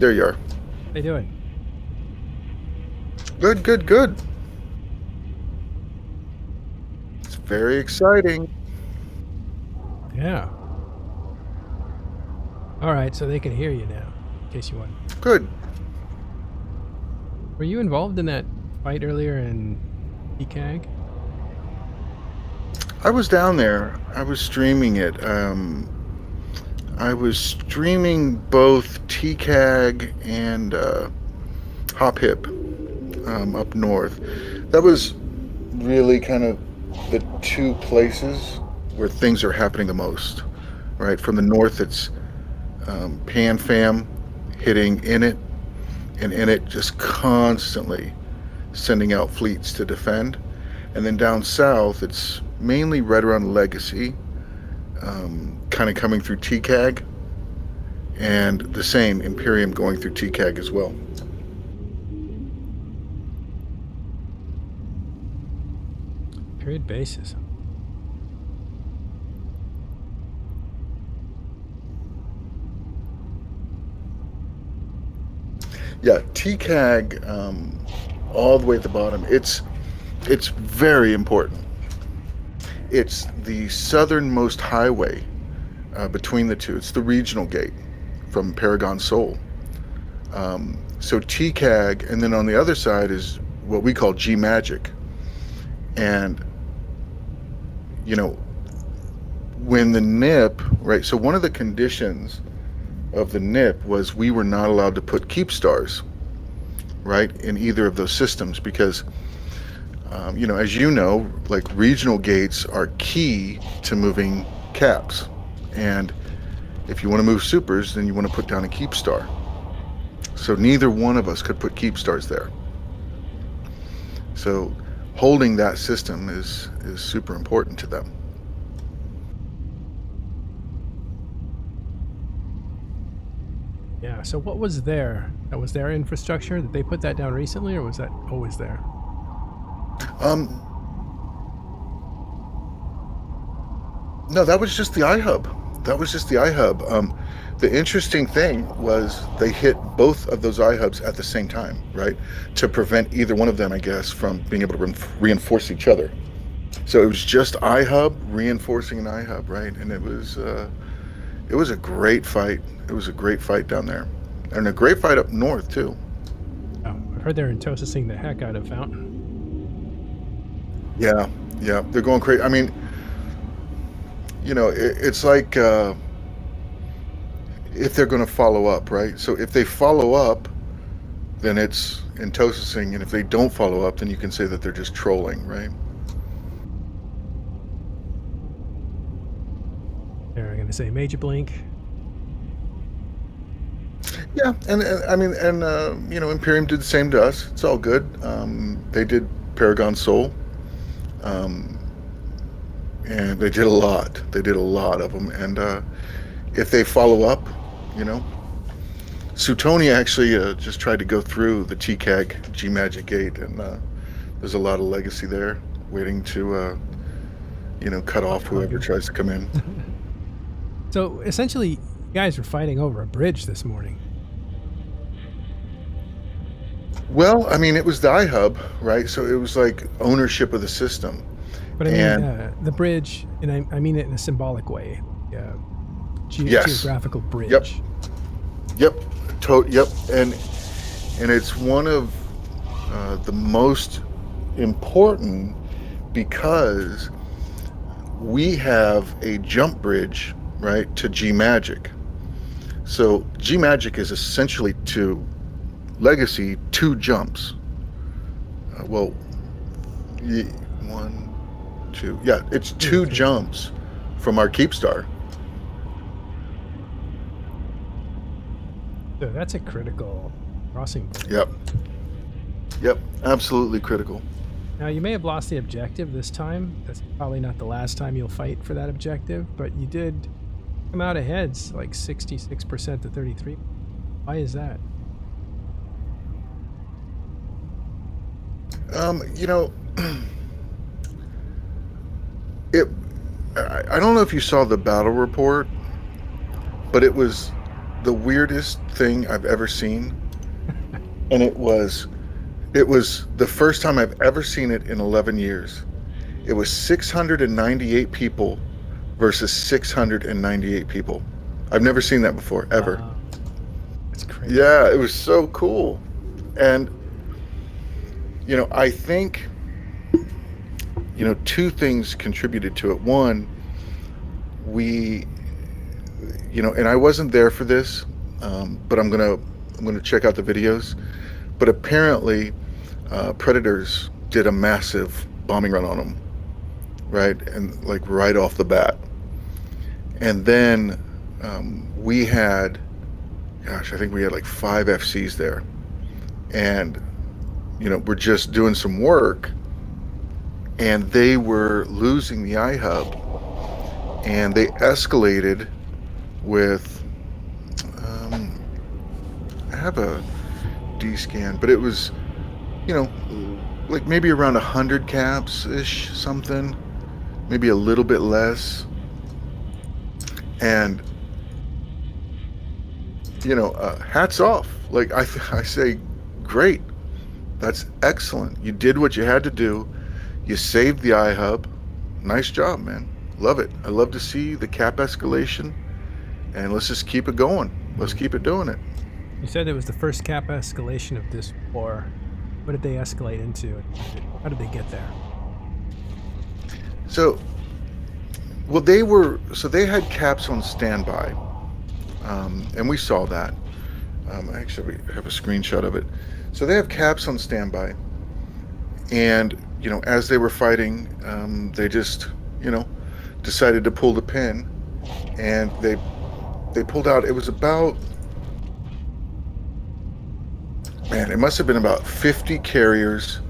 There you are. How you doing? Good, good, good. It's very exciting. Yeah. All right, so they can hear you now, in case you want. Good. Were you involved in that fight earlier in PCAG? I was down there. I was streaming it. I was streaming both TCAG and Hop Hip up north. That was really kind of the two places where things are happening the most. Right from the north, it's Pan Fam hitting in it, and in it just constantly sending out fleets to defend. And then down south, it's mainly right around Legacy, kind of coming through TCAG, and the same Imperium going through TCAG as well. Period basis. Yeah, TCAG, all the way at the bottom. It's very important. It's the southernmost highway between the two. It's the regional gate from Paragon Seoul. So TCAG, and then on the other side is what we call G Magic. And, you know, when the NIP, right, so one of the conditions of the NIP was we were not allowed to put keep stars, right, in either of those systems because, as you know, like regional gates are key to moving caps. And if you want to move supers, then you want to put down a keep star. So neither one of us could put keep stars there. So holding that system is super important to them. Yeah, so what was there? That was their infrastructure? Did they put that down recently, or was that always there? No, that was just the iHub. That was just the iHub. The interesting thing was they hit both of those iHubs at the same time, right? To prevent either one of them, I guess, from being able to reinforce each other. So it was just iHub reinforcing an iHub, right? And it was a great fight. It was a great fight down there, and a great fight up north too. Oh, I've heard they're intosising the heck out of Fountain. Yeah, yeah, they're going crazy. I mean, it's like if they're going to follow up, right? So if they follow up, then it's intosising, and if they don't follow up, then you can say that they're just trolling, right? They're going to say Major Blink. Yeah, and I mean, and Imperium did the same to us. It's all good. They did Paragon Soul, and they did a lot. They did a lot of them, and if they follow up, Sutoni actually just tried to go through the TCAG G Magic Gate, and there's a lot of legacy there waiting to, cut off whoever tries to come in. So essentially, you guys were fighting over a bridge this morning. Well, I mean, it was the iHub, right? So it was like ownership of the system. But I mean, the bridge, and I mean it in a symbolic way. Geographical bridge. Yep. Yep. And it's one of the most important because we have a jump bridge, right, to G Magic. So G Magic is essentially to Legacy 2 jumps. One, 2. Yeah, it's 2 jumps from our keep star. So that's a critical crossing point. Yep, absolutely critical. Now, you may have lost the objective this time. That's probably not the last time you'll fight for that objective, but you did come out ahead, like 66% to 33%. Why is that? I don't know if you saw the battle report, but it was the weirdest thing I've ever seen, and it was the first time I've ever seen it in 11 years. It was 698 people versus 698 people. I've never seen that before, ever. Wow, that's crazy. Yeah, it was so cool. And, I think, two things contributed to it. One, we, and I wasn't there for this, but I'm gonna check out the videos. But apparently, predators did a massive bombing run on them, right? And like right off the bat. And then we had, gosh, I think we had like 5 FCs there. And, we're just doing some work, and they were losing the iHub, and they escalated with, I have a D scan, but it was, you know, like maybe around 100 caps ish, something, maybe a little bit less. And, hats off. Like I say, great. That's excellent. You did what you had to do. You saved the iHub. Nice job, man. Love it. I love to see the cap escalation, and let's just keep it going. Let's keep it doing it. You said it was the first cap escalation of this war. What did they escalate into? How did they get there? So, well, they had caps on standby, and we saw that. Actually, we have a screenshot of it. So they have caps on standby, and as they were fighting, they just decided to pull the pin, and they pulled out. It was about, man, it must have been about 50 carriers,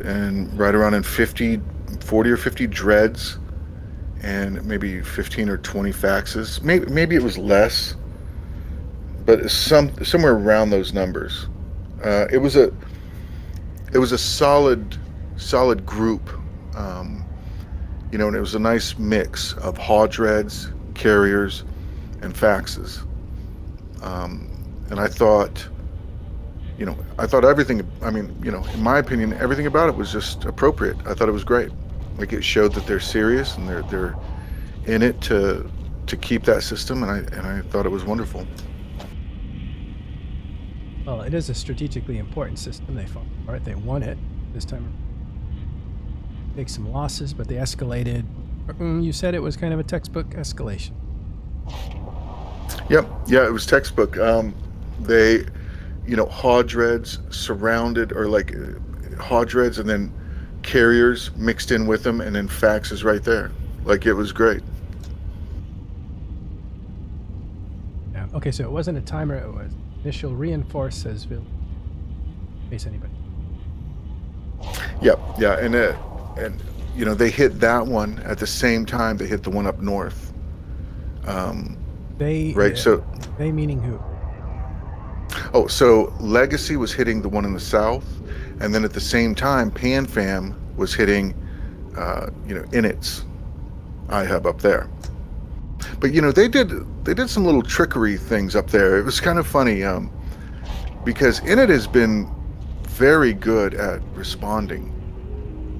and right around in 40 or 50 dreads, and maybe 15 or 20 faxes. Maybe it was less, but somewhere around those numbers. It was a solid group, and it was a nice mix of haw dreads, carriers, and faxes. And I thought everything. I mean, in my opinion, everything about it was just appropriate. I thought it was great. Like, it showed that they're serious and they're in it to keep that system, and I thought it was wonderful. Well, it is a strategically important system they fought for it. They won it this time. Take some losses, but they escalated. You said it was kind of a textbook escalation. Yep. Yeah, it was textbook. They, haw dreads surrounded, or like haw dreads, and then carriers mixed in with them, and then faxes right there. Like, it was great. Yeah. Okay, so it wasn't a timer. It was initial reinforce, says Bill. In case anybody. Yep. Yeah. And they hit that one at the same time they hit the one up north. Right. So they meaning who? Oh, so Legacy was hitting the one in the south, and then at the same time, PanFam was hitting, Init's iHub up there. But they did some little trickery things up there. It was kind of funny, because Init has been very good at responding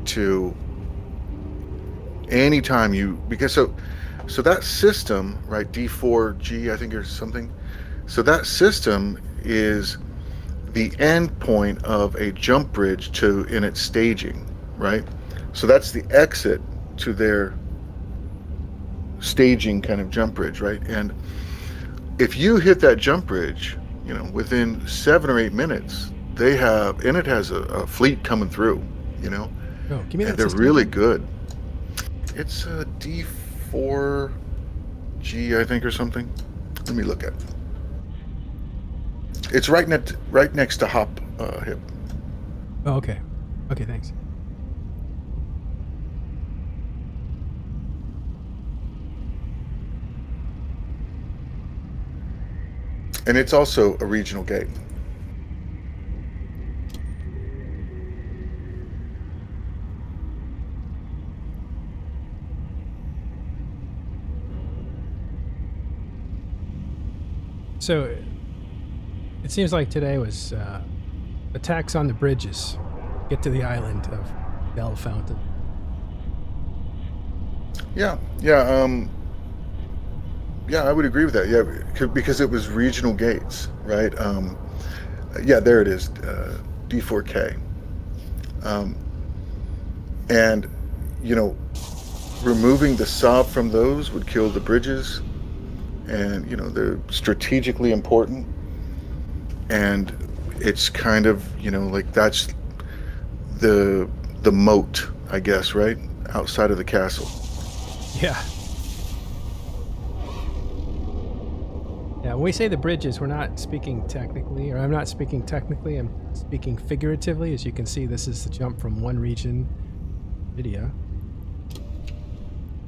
to anytime because so that system, right, D4G, I think, or something. So that system is the end point of a jump bridge to Init staging, right? So that's the exit to their staging kind of jump bridge, right? And if you hit that jump bridge, within 7 or 8 minutes, Init has a fleet coming through, Oh, give me that. And they're system really again. good. It's a D4G, I think, or something. Let me look at it. It's right next to Hop Hip. Oh, okay. Okay, thanks. And it's also a regional gate. So it seems like today was attacks on the bridges. Get to the island of Bell Fountain. Yeah, yeah, yeah. I would agree with that. Yeah, because it was regional gates, right? Yeah, there it is, D4K, um, and you know, removing the sob from those would kill the bridges, and they're strategically important, and it's kind of like that's the the moat, I guess, right outside of the castle. Yeah. Yeah, when we say the bridges, we're not speaking technically, or I'm not speaking technically, I'm speaking figuratively. As you can see, this is the jump from one region, Lydia,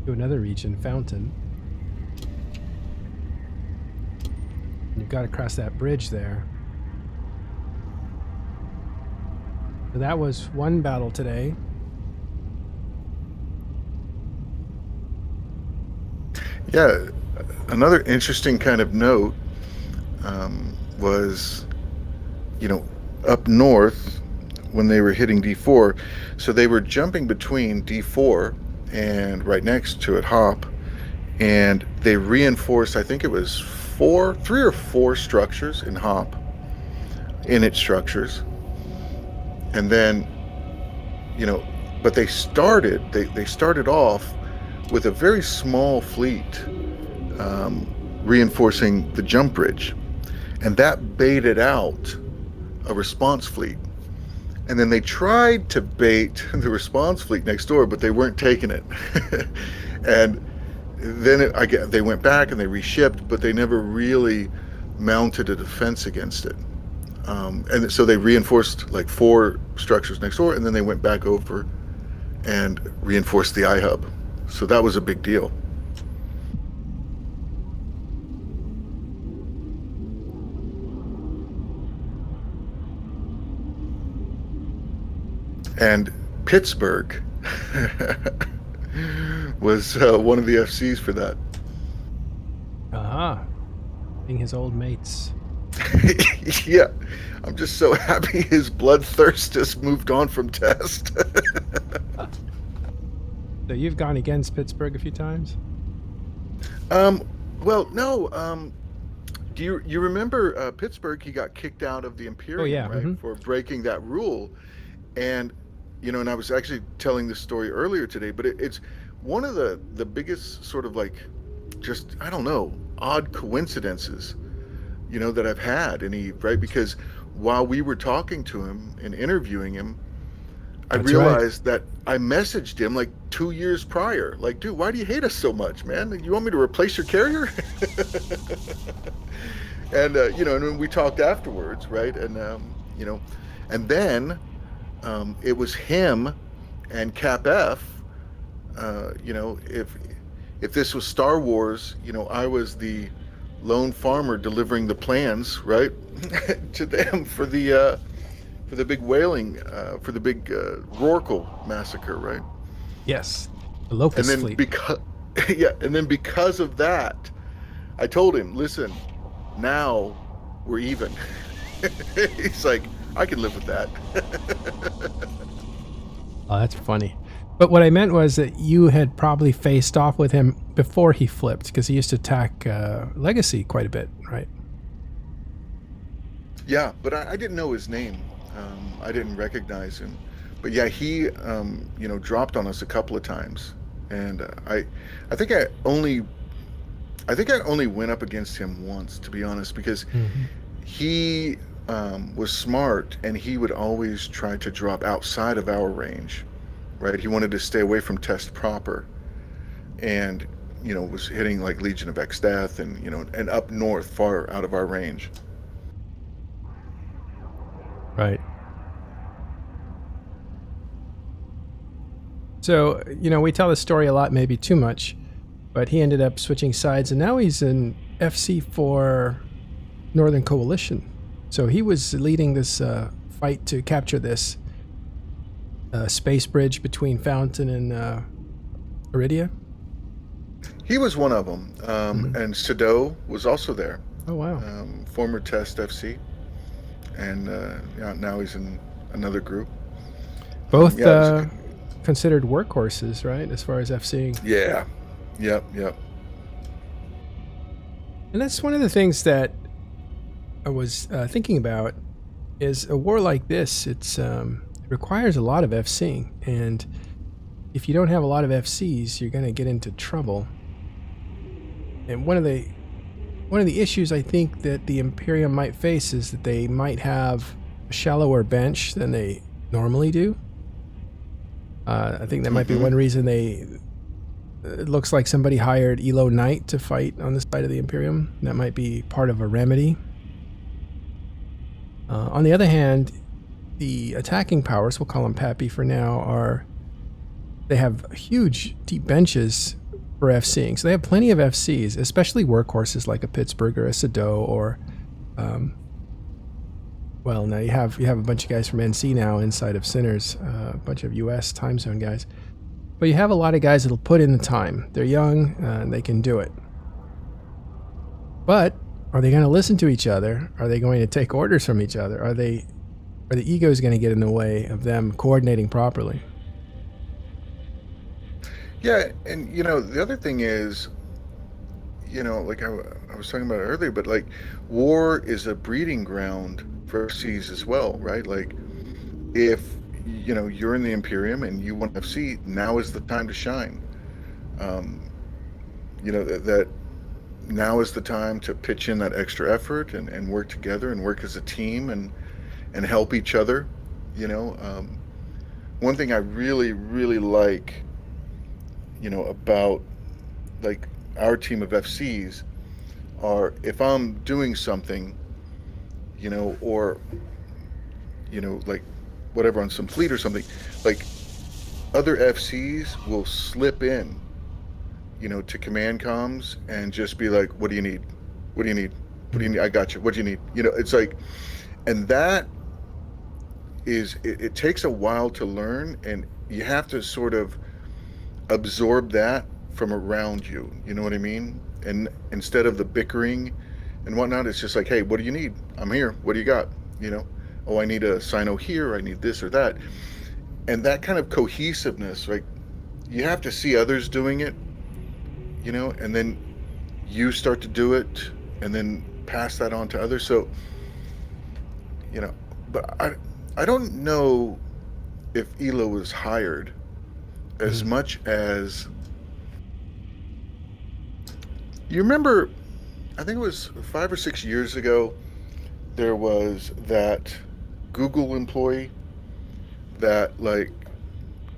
to another region, Fountain. And you've got to cross that bridge there. So that was one battle today. Yeah, another interesting kind of note was, up north when they were hitting D4. So they were jumping between D4 and right next to it, Hop, and they reinforced, I think it was three or four structures in Hop, in its structures. And then, but they started off with a very small fleet reinforcing the jump bridge, and that baited out a response fleet. And then they tried to bait the response fleet next door, but they weren't taking it. And then they went back and they reshipped, but they never really mounted a defense against it. And so they reinforced like four structures next door, and then they went back over and reinforced the iHub. So that was a big deal. And Pittsburgh was one of the FCs for that. Being his old mates. Yeah, I'm just so happy his bloodthirst has moved on from test. So you've gone against Pittsburgh a few times? Well, no. Do you remember Pittsburgh? He got kicked out of the Imperium, right, for breaking that rule. And and I was actually telling this story earlier today, but it's one of the biggest sort of like, just, I don't know, odd coincidences, that I've had. Right, because while we were talking to him and interviewing him, I realized that I messaged him like 2 years prior, like, dude, why do you hate us so much, man? You want me to replace your carrier? And and then we talked afterwards, right? And and then it was him and Cap F. If this was Star Wars, I was the lone farmer delivering the plans, right, to them for the big whaling, for the big Rorqual massacre, right? Yes, the Locust and then fleet. Because of that, I told him, listen, now we're even. He's like, I can live with that. Oh, that's funny. But what I meant was that you had probably faced off with him before he flipped, because he used to attack Legacy quite a bit, right? Yeah, but I didn't know his name. I didn't recognize him. But yeah, he dropped on us a couple of times, and I think I only went up against him once, to be honest, because he was smart, and he would always try to drop outside of our range, right? He wanted to stay away from test proper, and was hitting like Legion of Exdeath and and up north, far out of our range. Right. So, we tell the story a lot, maybe too much, but he ended up switching sides, and now he's in FC for Northern Coalition. So he was leading this fight to capture this space bridge between Fountain and Iridia. He was one of them, and Sado was also there. Oh, wow. Former Test FC, and yeah, now he's in another group. Both Yeah, considered workhorses, right, as far as FCing. yeah, yep, yep. And that's one of the things that I was thinking about is a war like this. It requires a lot of FCing, and if you don't have a lot of FCs, you're going to get into trouble. And one of the issues I think that the Imperium might face is that they might have a shallower bench than they normally do. I think that might be one reason it looks like somebody hired Elo Knight to fight on the side of the Imperium. That might be part of a remedy. On the other hand, the attacking powers, we'll call them Pappy for now, they have huge deep benches for FCing. So they have plenty of FCs, especially workhorses like a Pittsburgh or a Sado or, well, now you have a bunch of guys from NC now inside of Sinners, a bunch of US time zone guys. But you have a lot of guys that'll put in the time. They're young, and they can do it. But are they going to listen to each other? Are they going to take orders from each other? Are the egos going to get in the way of them coordinating properly? Yeah, and the other thing is, like I was talking about it earlier, but like war is a breeding ground for FCs as well, right? Like if you're in the Imperium and you want FC, now is the time to shine. That now is the time to pitch in that extra effort and work together and work as a team and help each other. One thing I really, really like, about like our team of FCs are if I'm doing something, or, like whatever on some fleet or something, like other FCs will slip in, to command comms and just be like, what do you need? What do you need? What do you need? I got you. What do you need? It's like, and that is, it takes a while to learn, and you have to sort of absorb that from around you. You know what I mean? And instead of the bickering and whatnot, it's just like, hey, what do you need? I'm here. What do you got? Oh, I need a Sino here. I need this or that. And that kind of cohesiveness, like you have to see others doing it, and then you start to do it and then pass that on to others. So, but I don't know if Elo was hired as much as, you remember, I think it was 5 or 6 years ago, there was that Google employee that like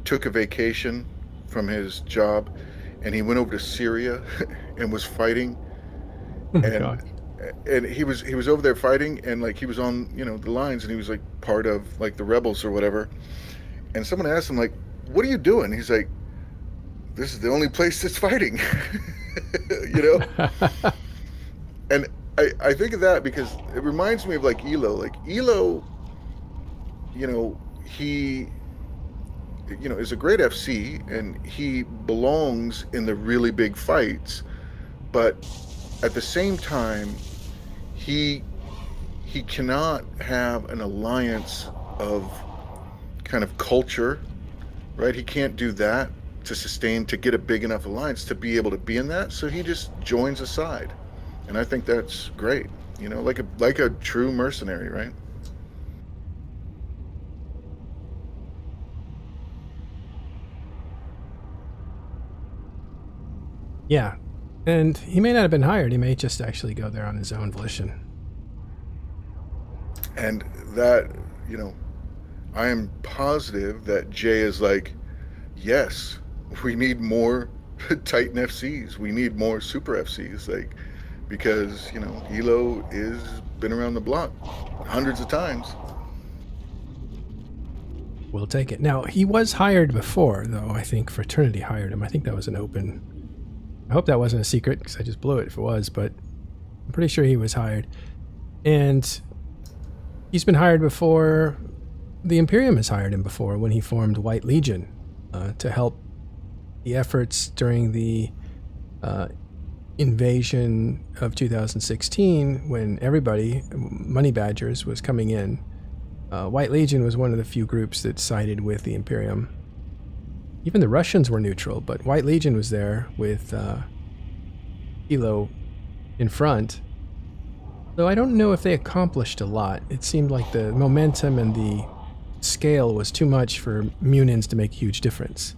took a vacation from his job and he went over to Syria and was fighting, and he was over there fighting, and like he was on the lines, and he was like part of like the rebels or whatever, and someone asked him like, what are you doing? He's like, this is the only place that's fighting. And I think of that because it reminds me of like Elo. Like Elo, he is a great FC and he belongs in the really big fights, but at the same time he cannot have an alliance of kind of culture, right? He can't do that to get a big enough alliance to be able to be in that, so he just joins a side. And I think that's great, like a true mercenary, right? Yeah. And he may not have been hired. He may just actually go there on his own volition. And that, I am positive that Jay is like, yes, we need more Titan FCs. We need more Super FCs, like, because, Elo is been around the block hundreds of times. We'll take it. Now, he was hired before, though. I think Fraternity hired him. I think that was an open... I hope that wasn't a secret, because I just blew it if it was, but I'm pretty sure he was hired. And he's been hired before. The Imperium has hired him before when he formed White Legion to help the efforts during the invasion of 2016, when everybody, Money Badgers, was coming in, White Legion was one of the few groups that sided with the Imperium. Even the Russians were neutral, but White Legion was there with Hilo in front. Though I don't know if they accomplished a lot. It seemed like the momentum and the scale was too much for Munins to make a huge difference.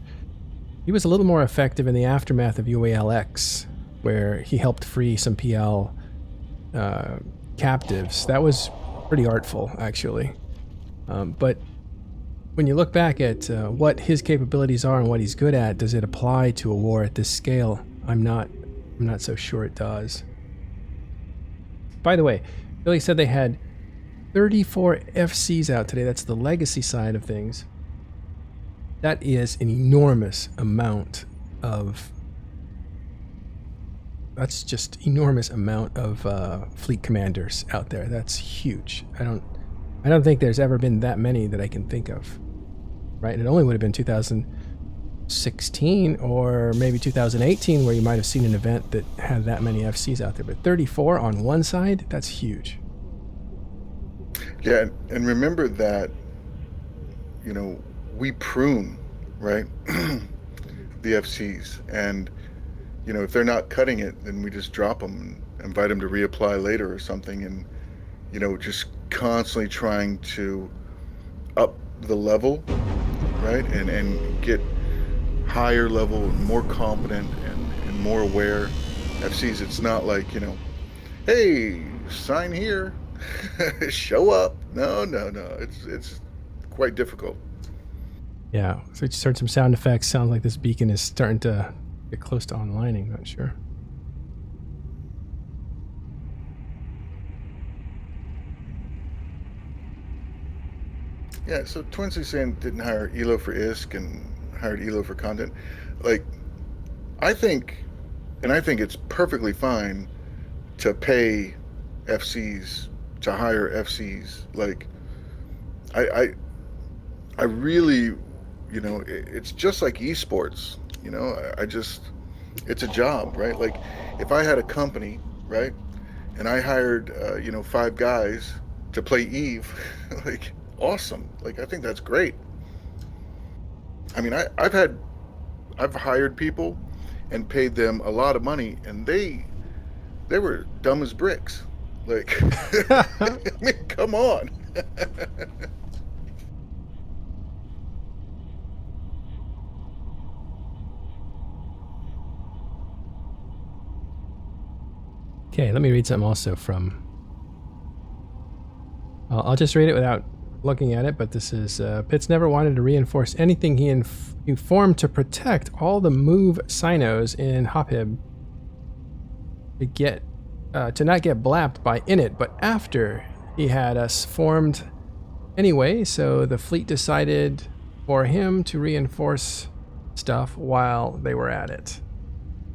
He was a little more effective in the aftermath of UALX, where he helped free some PL captives. That was pretty artful, actually. But when you look back at what his capabilities are and what he's good at, does it apply to a war at this scale? I'm not so sure it does. By the way, Billy said they had 34 FCs out today. That's the legacy side of things. That is an enormous amount of... That's just enormous amount of fleet commanders out there. That's huge. I don't think there's ever been that many that I can think of. Right? And it only would have been 2016 or maybe 2018 where you might have seen an event that had that many FCs out there. But 34 on one side, that's huge. Yeah, and remember that, we prune, right? The FCs. And, if they're not cutting it, then we just drop them and invite them to reapply later or something. And, just constantly trying to up the level, right? And get higher level, more competent and more aware FCs. It's not like, hey, sign here, show up. No. It's quite difficult. Yeah, so we just heard some sound effects. Sounds like this beacon is starting to get close to onlining, not sure. Yeah, so Twinsley saying didn't hire Elo for ISK and hired Elo for content. Like, I think it's perfectly fine to pay FCs, to hire FCs. Like, I really, it's just like esports, it's a job, right? Like, if I had a company, right, and I hired, 5 guys to play Eve, like, awesome. Like, I think that's great. I mean, I've hired people and paid them a lot of money, and they were dumb as bricks. Like, I mean, come on. Okay, let me read something also from... I'll just read it without looking at it, but this is... Pitts never wanted to reinforce anything he formed to protect all the move sinos in Hophib to not get blapped by Init, but after he had us formed anyway, so the fleet decided for him to reinforce stuff while they were at it.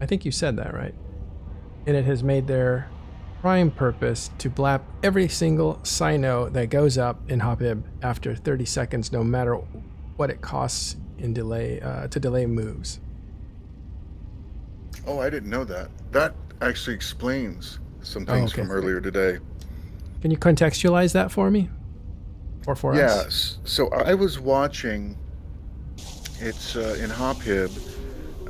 I think you said that, right? And it has made their prime purpose to blap every single sino that goes up in Hophib after 30 seconds, no matter what it costs in delay to delay moves. Oh, I didn't know that. That actually explains some things from earlier today. Can you contextualize that for me? Or for us? Yes. So I was watching, it's in Hophib,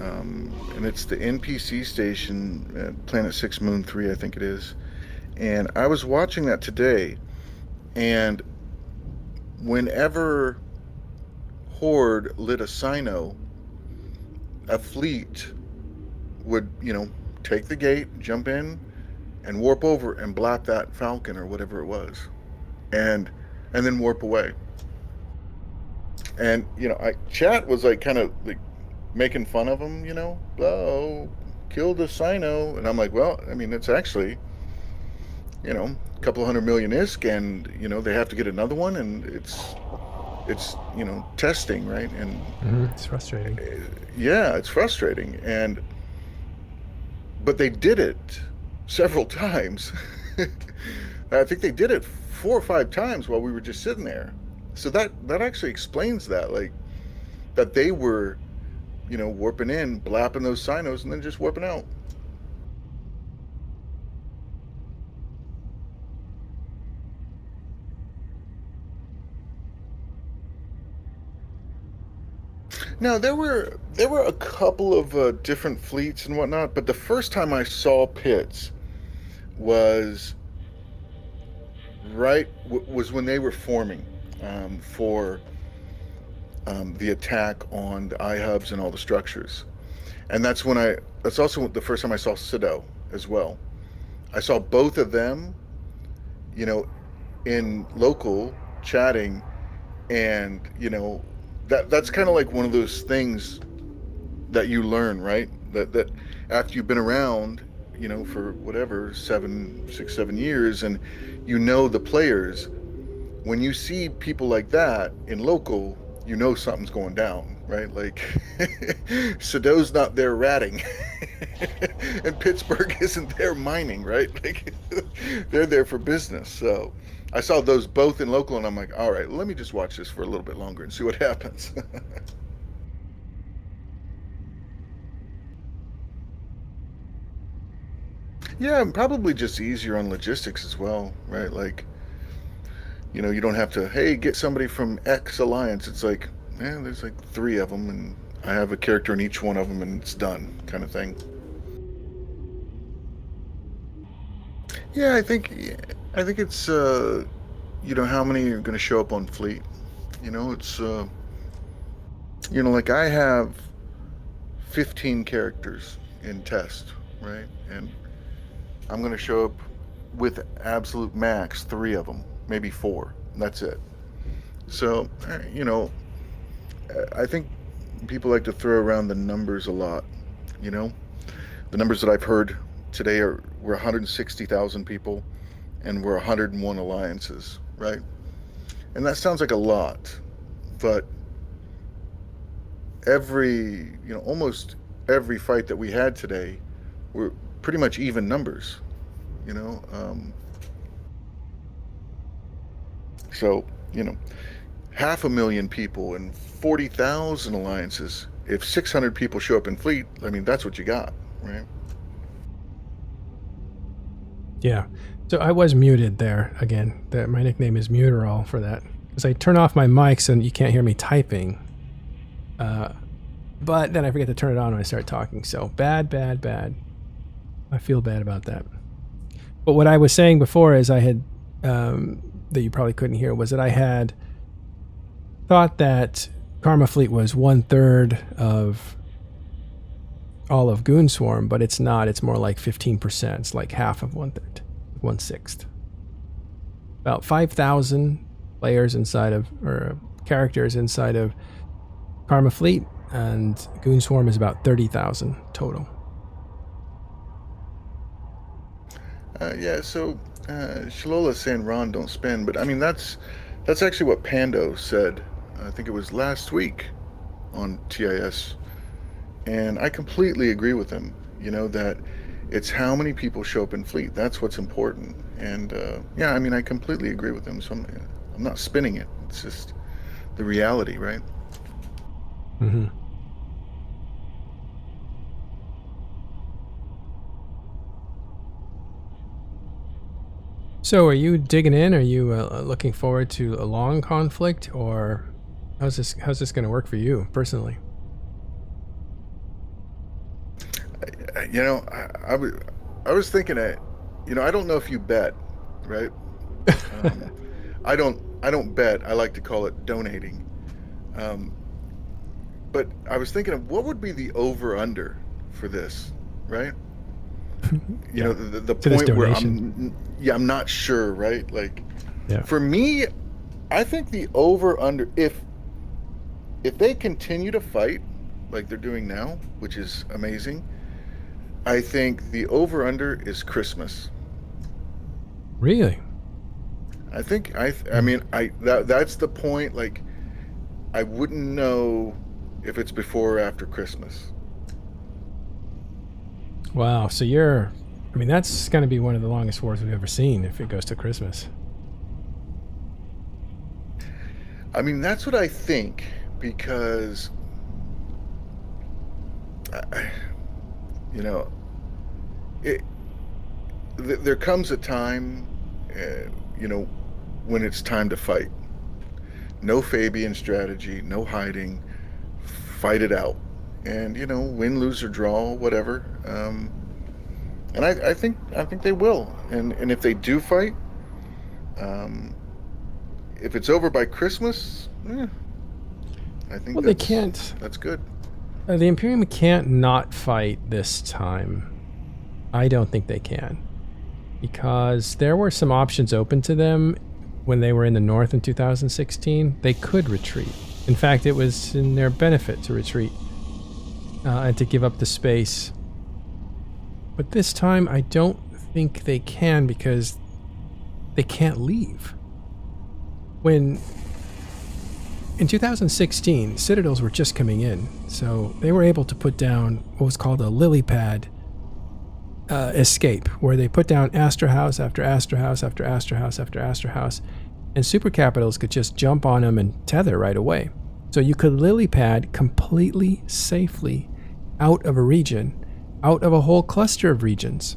and it's the NPC station at Planet 6 Moon 3, I think it is. And I was watching that today, and whenever Horde lit a Sino, a fleet would, take the gate, jump in, and warp over and blap that Falcon or whatever it was, and then warp away. And chat was like kind of like making fun of him, oh, killed the Sino, and I'm like, well, I mean, it's actually, a couple hundred million ISK, and they have to get another one, and it's testing, right? And it's frustrating. Yeah, it's frustrating, but they did it several times. I think they did it 4 or 5 times while we were just sitting there. So that actually explains that, like, that they were, warping in, blapping those sinos, and then just warping out. Now there were a couple of different fleets and whatnot, but the first time I saw pits was was when they were forming for the attack on the I hubs and all the structures, and that's also the first time I saw Sido as well. I saw both of them, you know, in local chatting, and that's kind of like one of those things that you learn, right? That after you've been around, for whatever 7 6 7 years, and the players, when you see people like that in local, something's going down, right? Like Sado's not there ratting, and Pittsburgh isn't there mining, right? Like they're there for business. So I saw those both in local, and I'm like, all right, let me just watch this for a little bit longer and see what happens. Yeah, and probably just easier on logistics as well, right? Like, you don't have to, hey, get somebody from X alliance. It's like, there's like three of them, and I have a character in each one of them, and it's done, kind of thing. Yeah, I think it's how many are going to show up on fleet. It's like I have 15 characters in test, right? And I'm going to show up with absolute max three of them, maybe four. That's it. So, I think people like to throw around the numbers a lot. You know, the numbers that I've heard today we're 160,000 people, and we're 101 alliances, right? And that sounds like a lot, but almost every fight that we had today were pretty much even numbers. You know, um, so half a million people and 40,000 alliances. If 600 people show up in fleet, I mean that's what you got, right? Yeah. So I was muted there again. My nickname is Muterall for that. Because I turn off my mics and you can't hear me typing. But then I forget to turn it on when I start talking. So bad, bad, bad. I feel bad about that. But what I was saying before is I had, that you probably couldn't hear, was that I had thought that Karma Fleet was 1/3 of all of Goon Swarm, but it's not. It's more like 15%. It's like half of 1/3, 1/6. About 5,000 players inside of, or characters inside of Karma Fleet, and Goon Swarm is about 30,000 total. Yeah, so Shalola's saying Ron don't spend, but I mean that's actually what Pando said. I think it was last week on TIS, and I completely agree with him. That it's how many people show up in fleet. That's what's important. And yeah, I mean I completely agree with him. So I'm not spinning it. It's just the reality, right? Mm-hmm. So are you digging in? Are you looking forward to a long conflict, or how's this going to work for you personally? I was thinking that, I don't know if you bet, right? Um, I don't bet. I like to call it donating. Um, but I was thinking of what would be the over under for this, right? Yeah. The To this point where donation. I'm not sure, right? Like Yeah. for me, I think the over under, if they continue to fight like they're doing now, which is amazing, I think the over under is Christmas. Really? I mean that's the point. Like I wouldn't know if it's before or after Christmas. Wow. So I mean, that's going to be one of the longest wars we've ever seen if it goes to Christmas. I mean that's what I think, because I, you know it, there comes a time, you know, when it's time to fight. No Fabian strategy, no hiding, fight it out, and win, lose or draw, whatever. And I think they will, and if they do fight, um, if it's over by Christmas, I think Well, they can't. that's good. The Imperium can't not fight this time. I don't think they can, because there were some options open to them when they were in the north in 2016. They could retreat. In fact, it was in their benefit to retreat and to give up the space. But this time, I don't think they can, because they can't leave. When in 2016, Citadels were just coming in, so they were able to put down what was called a lily pad escape, where they put down Astra House after Astra House after Astra House after Astra House, and super capitals could just jump on them and tether right away. So you could lily pad completely safely out of a region, out of a whole cluster of regions,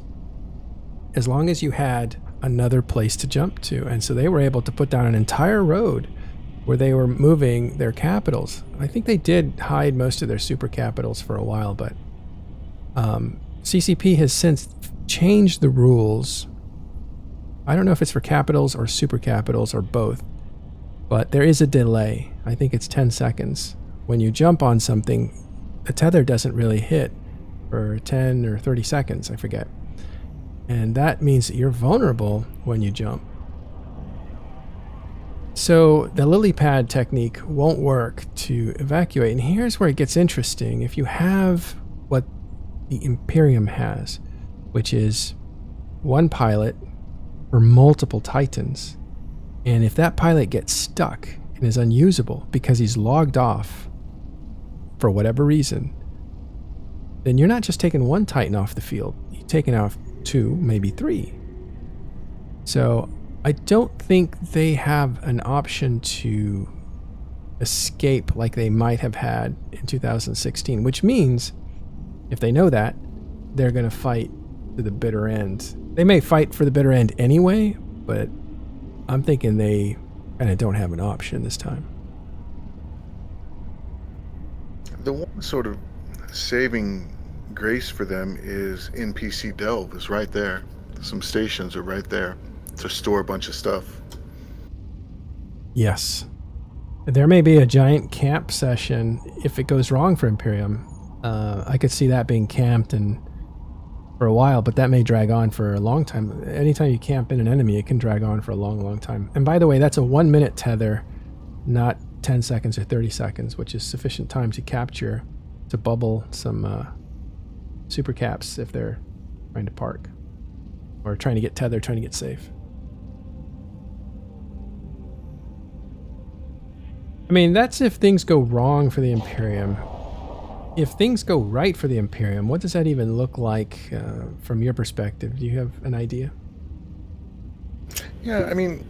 as long as you had another place to jump to. And so they were able to put down an entire road where they were moving their capitals. I think they did hide most of their super capitals for a while, but CCP has since changed the rules. I don't know if it's for capitals or super capitals or both, but there is a delay. I think it's 10 seconds. When you jump on something, the tether doesn't really hit for 10 or 30 seconds, I forget. And that means that you're vulnerable when you jump. So the lily pad technique won't work to evacuate. And here's where it gets interesting. If you have what the Imperium has, which is one pilot for multiple Titans, and if that pilot gets stuck and is unusable because he's logged off for whatever reason, then you're not just taking one Titan off the field. You're taking off 2, maybe 3. So I don't think they have an option to escape like they might have had in 2016, which means if they know that, they're going to fight to the bitter end. They may fight for the bitter end anyway, but I'm thinking they kind of don't have an option this time. The one sort of saving grace for them is NPC Delve is right there. Some stations are right there to store a bunch of stuff. Yes. There may be a giant camp session if it goes wrong for Imperium. I could see that being camped and for a while, but that may drag on for a long time. Anytime you camp in an enemy, it can drag on for a long, long time. And by the way, that's a 1 minute tether, not 10 seconds or 30 seconds, which is sufficient time to capture, to bubble some super caps if they're trying to park or trying to get tethered, trying to get safe. I mean, that's if things go wrong for the Imperium. If things go right for the Imperium, what does that even look like from your perspective? Do you have an idea? Yeah, I mean,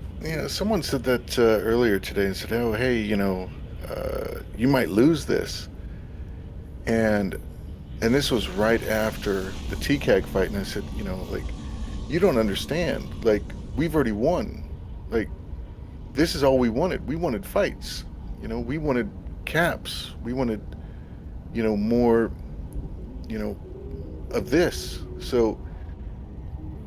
someone said that earlier today and said, "Oh, hey, you might lose this," and this was right after the TCAG fight, and I said, like, you don't understand. Like, we've already won. Like, this is all we wanted. We wanted fights. We wanted caps. We wanted, more, of this. So,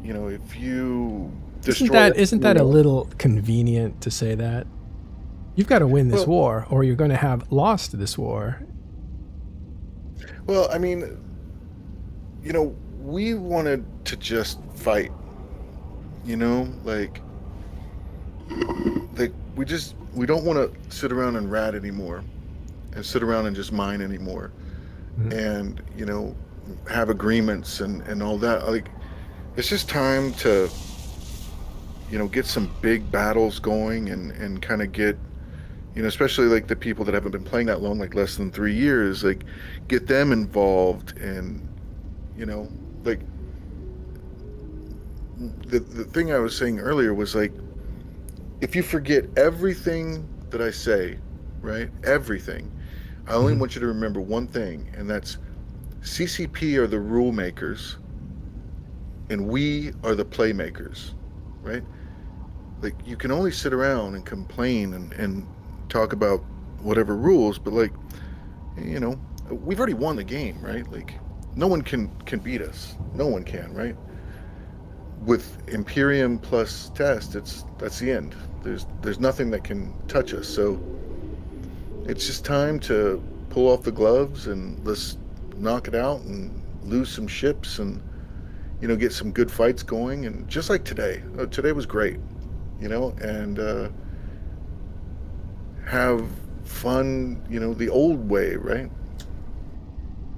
if you destroy... Isn't that a little convenient to say that? You've got to win this war, or you're going to have lost this war. Well, I mean, we wanted to just fight, like we don't want to sit around and rat anymore and sit around and just mine anymore. Mm-hmm. And, have agreements and all that. Like, it's just time to, get some big battles going and kind of get, especially like the people that haven't been playing that long, like less than 3 years, like get them involved. And, like the thing I was saying earlier was like, if you forget everything that I say, right? Everything. I only want you to remember one thing, and that's CCP are the rule makers and we are the playmakers, right? Like, you can only sit around and complain and talk about whatever rules, but like, You know, we've already won the game, right? Like, no one can beat us. No one can, right? With Imperium plus test, that's the end. There's nothing that can touch us. So it's just time to pull off the gloves and let's knock it out and lose some ships and get some good fights going. And just like today, today was great, and have fun, the old way, right?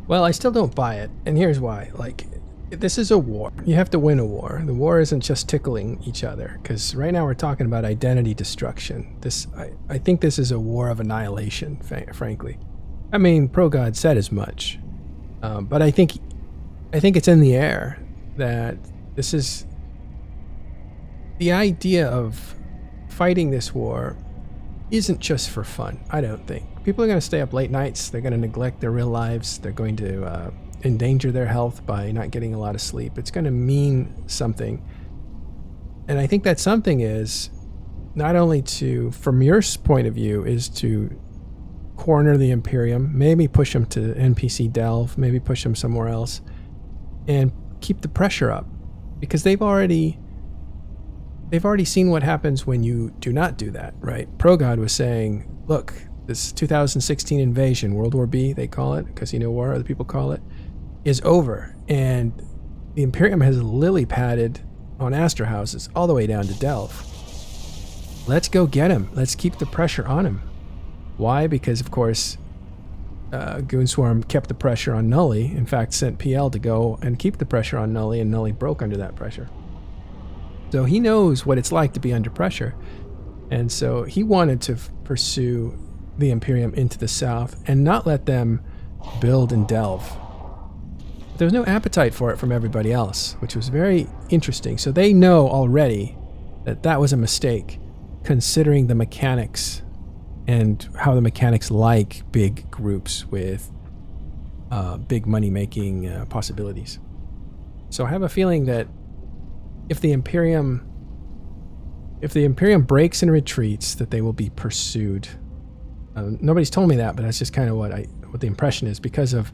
Well, I still don't buy it, and here's why. Like, this is a war. You have to win a war. The war isn't just tickling each other, because right now we're talking about identity destruction. I think this is a war of annihilation, frankly. I mean, ProGod said as much, but I think it's in the air that this is the idea of fighting this war isn't just for fun. I don't think people are going to stay up late nights. They're going to neglect their real lives. They're going to endanger their health by not getting a lot of sleep. It's going to mean something, and I think that something is not only to, from your point of view, is to corner the Imperium, maybe push them to NPC Delve, maybe push them somewhere else, and keep the pressure up, because they've already seen what happens when you do not do that, right? ProGod was saying, look, this 2016 invasion, World War B, they call it, Casino War, other people call it, is over. And the Imperium has lily padded on Astra houses all the way down to Delve. Let's go get him. Let's keep the pressure on him. Why? Because, of course, Goonswarm kept the pressure on Nully. In fact, sent PL to go and keep the pressure on Nully, and Nully broke under that pressure. So he knows what it's like to be under pressure. And so he wanted to pursue the Imperium into the south and not let them build and delve. There was no appetite for it from everybody else, which was very interesting. So they know already that that was a mistake, considering the mechanics and how the mechanics like big groups with big money-making possibilities. So I have a feeling that if the Imperium breaks and retreats, that they will be pursued. Nobody's told me that, but that's just kind of what the impression is, because of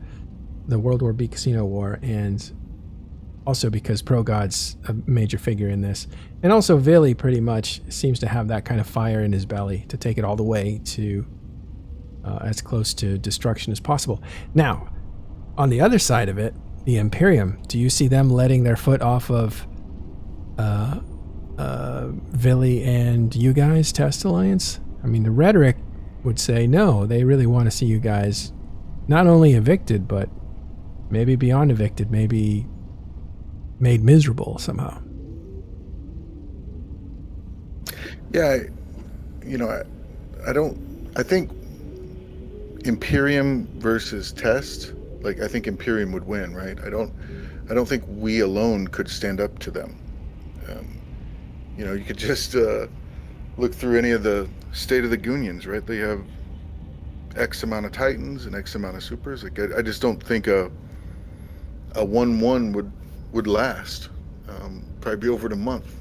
the World War B Casino War, and also because ProGod's a major figure in this, and also Vili pretty much seems to have that kind of fire in his belly to take it all the way to as close to destruction as possible. Now, on the other side of it, the Imperium, do you see them letting their foot off of Vili and you guys, Test Alliance? I mean, the rhetoric would say no, they really want to see you guys not only evicted, but maybe beyond evicted, maybe made miserable somehow. Yeah, I think Imperium versus Test, like, I think Imperium would win, right? I don't think we alone could stand up to them. You could just look through any of the State of the Goonions, right? They have X amount of Titans and X amount of Supers. Like, I just don't think a 1-1 would last. Probably be over in a month,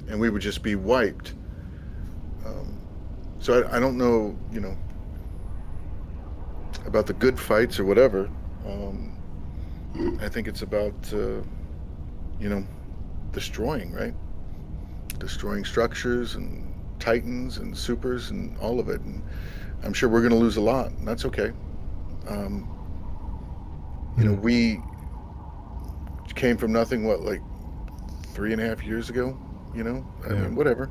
and we would just be wiped. So I don't know, about the good fights or whatever. I think it's about, destroying, right? Destroying structures and Titans and Supers and all of it. And I'm sure we're going to lose a lot, and that's okay. We came from nothing, like 3.5 years ago, I mean, whatever.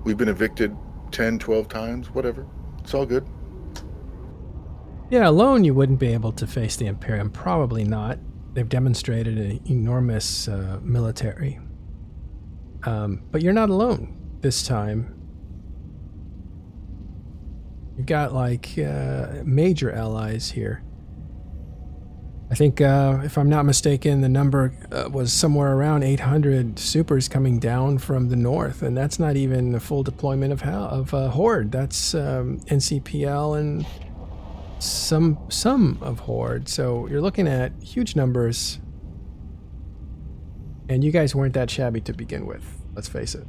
We've been evicted 10, 12 times, whatever. It's all good. Yeah, alone you wouldn't be able to face the Imperium. Probably not. They've demonstrated an enormous military. But you're not alone this time. You've got, major allies here. I think, if I'm not mistaken, the number was somewhere around 800 supers coming down from the north, and that's not even a full deployment of Horde. That's NCPL and some of Horde. So you're looking at huge numbers, and you guys weren't that shabby to begin with. Let's face it.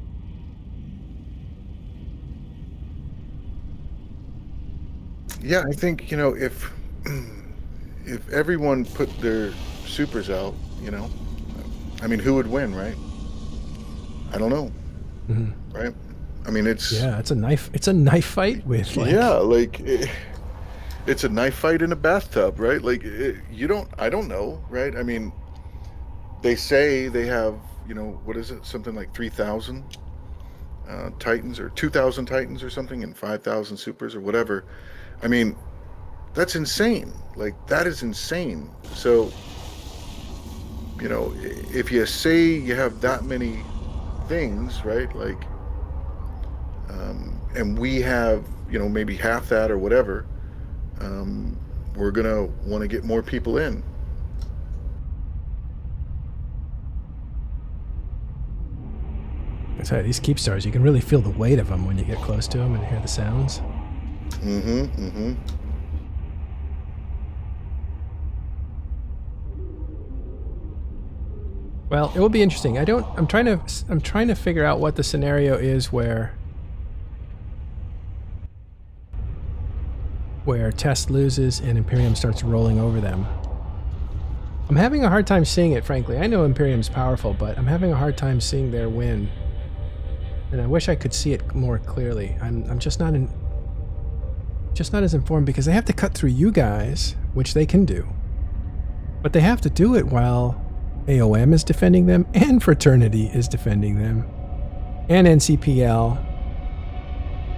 Yeah, I think, if if everyone put their supers out, I mean, who would win, right? I don't know, Mhm. right? I mean, Yeah, it's a knife. It's a knife fight with yeah, like it's a knife fight in a bathtub, right? Like I don't know, right? I mean, they say they have, what is it? Something like 3,000 Titans or 2,000 Titans or something, and 5,000 supers or whatever. I mean, that's insane. Like that is insane. So, if you say you have that many things, right? Like, and we have, maybe half that or whatever, um, we're gonna want to get more people in. That's right. These keep stars, you can really feel the weight of them when you get close to them and hear the sounds. Mm-hmm. Mm-hmm. Well, it will be interesting. I'm trying to figure out what the scenario is where Test loses and Imperium starts rolling over them. I'm having a hard time seeing it, frankly. I know Imperium's powerful, but I'm having a hard time seeing their win. And I wish I could see it more clearly. I'm just not as informed because they have to cut through you guys, which they can do. But they have to do it while AOM is defending them, and Fraternity is defending them, and NCPL,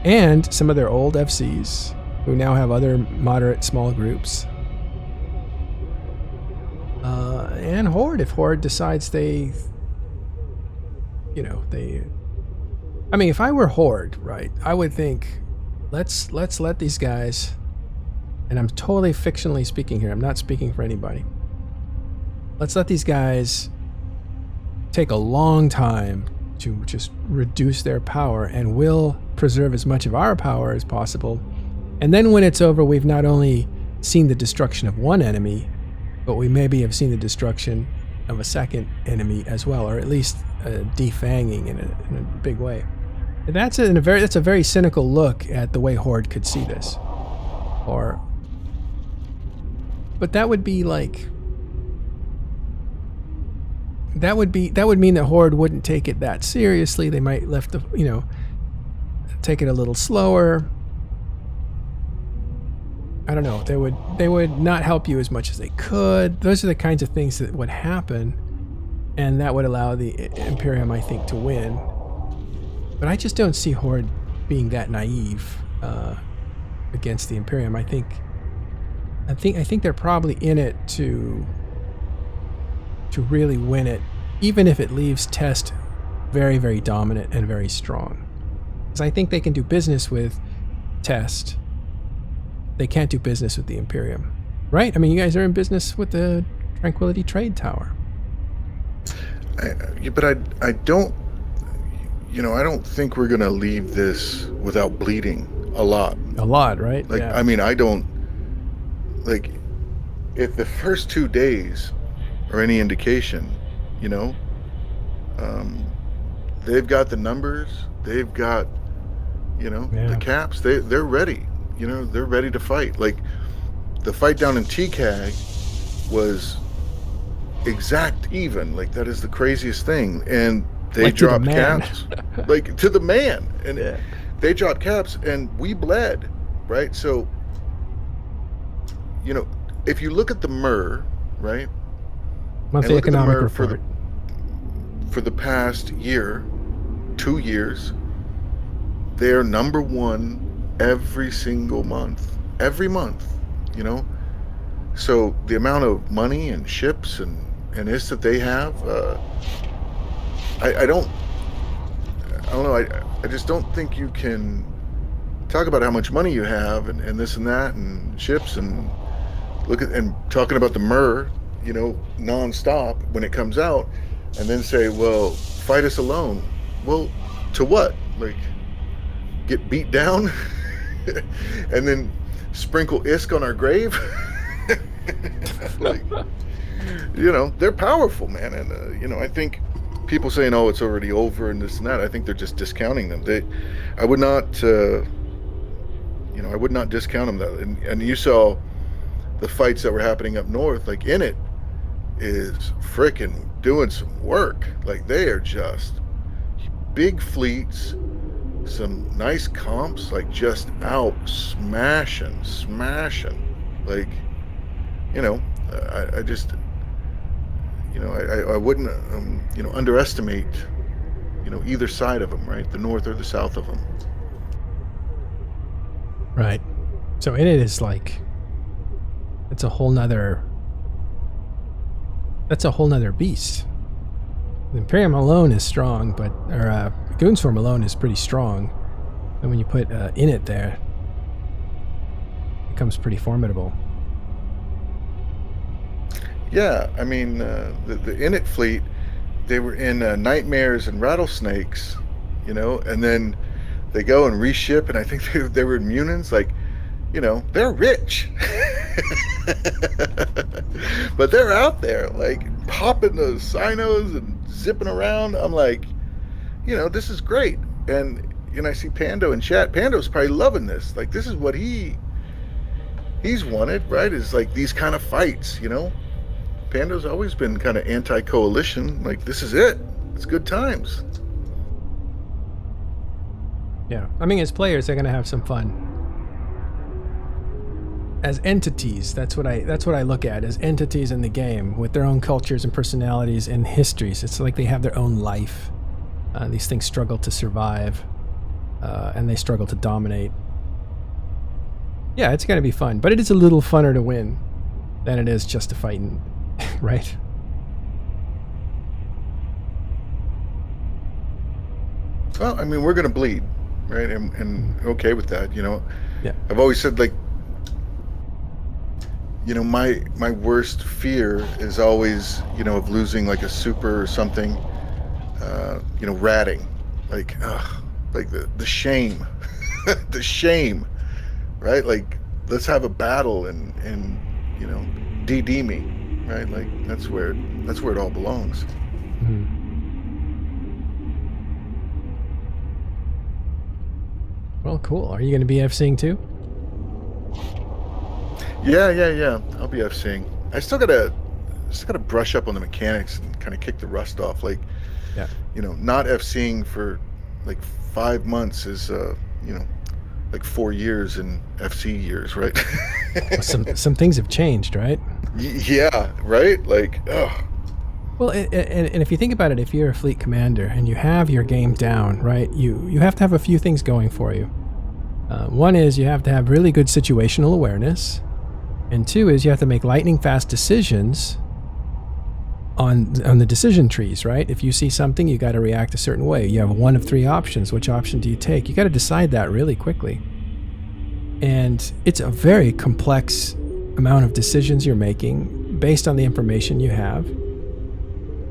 and some of their old FCs who now have other moderate small groups. And Horde, if Horde decides I mean, if I were Horde, right, I would think, let's let these guys, and I'm totally fictionally speaking here, I'm not speaking for anybody. Let's let these guys take a long time to just reduce their power, and we'll preserve as much of our power as possible. And then when it's over, we've not only seen the destruction of one enemy, but we maybe have seen the destruction of a second enemy as well, or at least defanging in a big way. And that's a very cynical look at the way Horde could see this. But that would be like, that would mean that Horde wouldn't take it that seriously. They might take it a little slower. I don't know. They would not help you as much as they could. Those are the kinds of things that would happen, and that would allow the Imperium, I think, to win. But I just don't see Horde being that naive against the Imperium. I think they're probably in it to really win it, even if it leaves Test very, very dominant and very strong. Because I think they can do business with Test. They can't do business with the Imperium, right? I mean, you guys are in business with the Tranquility Trade Tower. But I don't, I don't think we're gonna leave this without bleeding a lot. A lot, right? Like, yeah. I mean, I don't, like, if the first 2 days are any indication, they've got the numbers, they've got, the caps, they're ready. They're ready to fight. Like, the fight down in TCAG was exact even. Like, that is the craziest thing. And they like dropped caps. Like, to the man. And yeah. They dropped caps, and we bled, right? So, if you look at the MER, right? Monthly economic report. For the past year, 2 years, they're number one every single month. Every month, So the amount of money and ships and this that they have, I don't know. I just don't think you can talk about how much money you have and this and that and ships and talking about the MER, nonstop when it comes out, and then say, well, fight us alone. Well, to what? Like, get beat down and then sprinkle ISK on our grave? Like, they're powerful, man. And, I think people saying, oh, it's already over and this and that, I think they're just discounting them. I would not discount them. And you saw the fights that were happening up north, like in it, is freaking doing some work. Like they are just big fleets, some nice comps, like just out smashing. Like, you know, I just, you know, I wouldn't, you know, underestimate, you know, either side of them, right? The north or the south of them. Right. So in it is like, it's a whole nother, that's a whole nother beast. The Imperium alone is strong, but, or Goon Swarm alone is pretty strong. And when you put in it there, it becomes pretty formidable. Yeah, I mean, the Init fleet, they were in Nightmares and Rattlesnakes, you know, and then they go and reship, and I think they were in Munins. Like, you know, they're rich, but they're out there, like, popping those Sinos and zipping around. I'm like, you know, this is great. And I see Pando in chat. Pando's probably loving this. Like, this is what he's wanted, right? Is like these kind of fights, you know. Pando's always been kind of anti-coalition. Like, this is it. It's good times. Yeah, I mean, as players, they're gonna have some fun. As entities, that's what I look at as entities in the game with their own cultures and personalities and histories. It's like they have their own life. These things struggle to survive, and they struggle to dominate. Yeah, it's gonna be fun, but it is a little funner to win than it is just to fight, right? Well, I mean, we're gonna bleed, right? And okay with that, you know. Yeah. I've always said, like, you know, my worst fear is always, you know, of losing like a super or something, you know, ratting, like the shame, the shame, right? Like, let's have a battle and you know, DD me, right? Like, that's where it all belongs. Mm-hmm. Well, cool. Are you going to be FCing too? Yeah. I'll be FCing. I still gotta brush up on the mechanics and kind of kick the rust off. Like, Yeah. you know, not FCing for like 5 months is, you know, like 4 years in FC years, right? Well, some things have changed, right? Yeah, right? Like, ugh. Well, and if you think about it, if you're a fleet commander and you have your game down, right, you have to have a few things going for you. One is you have to have really good situational awareness, and two is you have to make lightning fast decisions on the decision trees, right? If you see something, you got to react a certain way. You have one of three options. Which option do you take? You got to decide that really quickly. And it's a very complex amount of decisions you're making based on the information you have.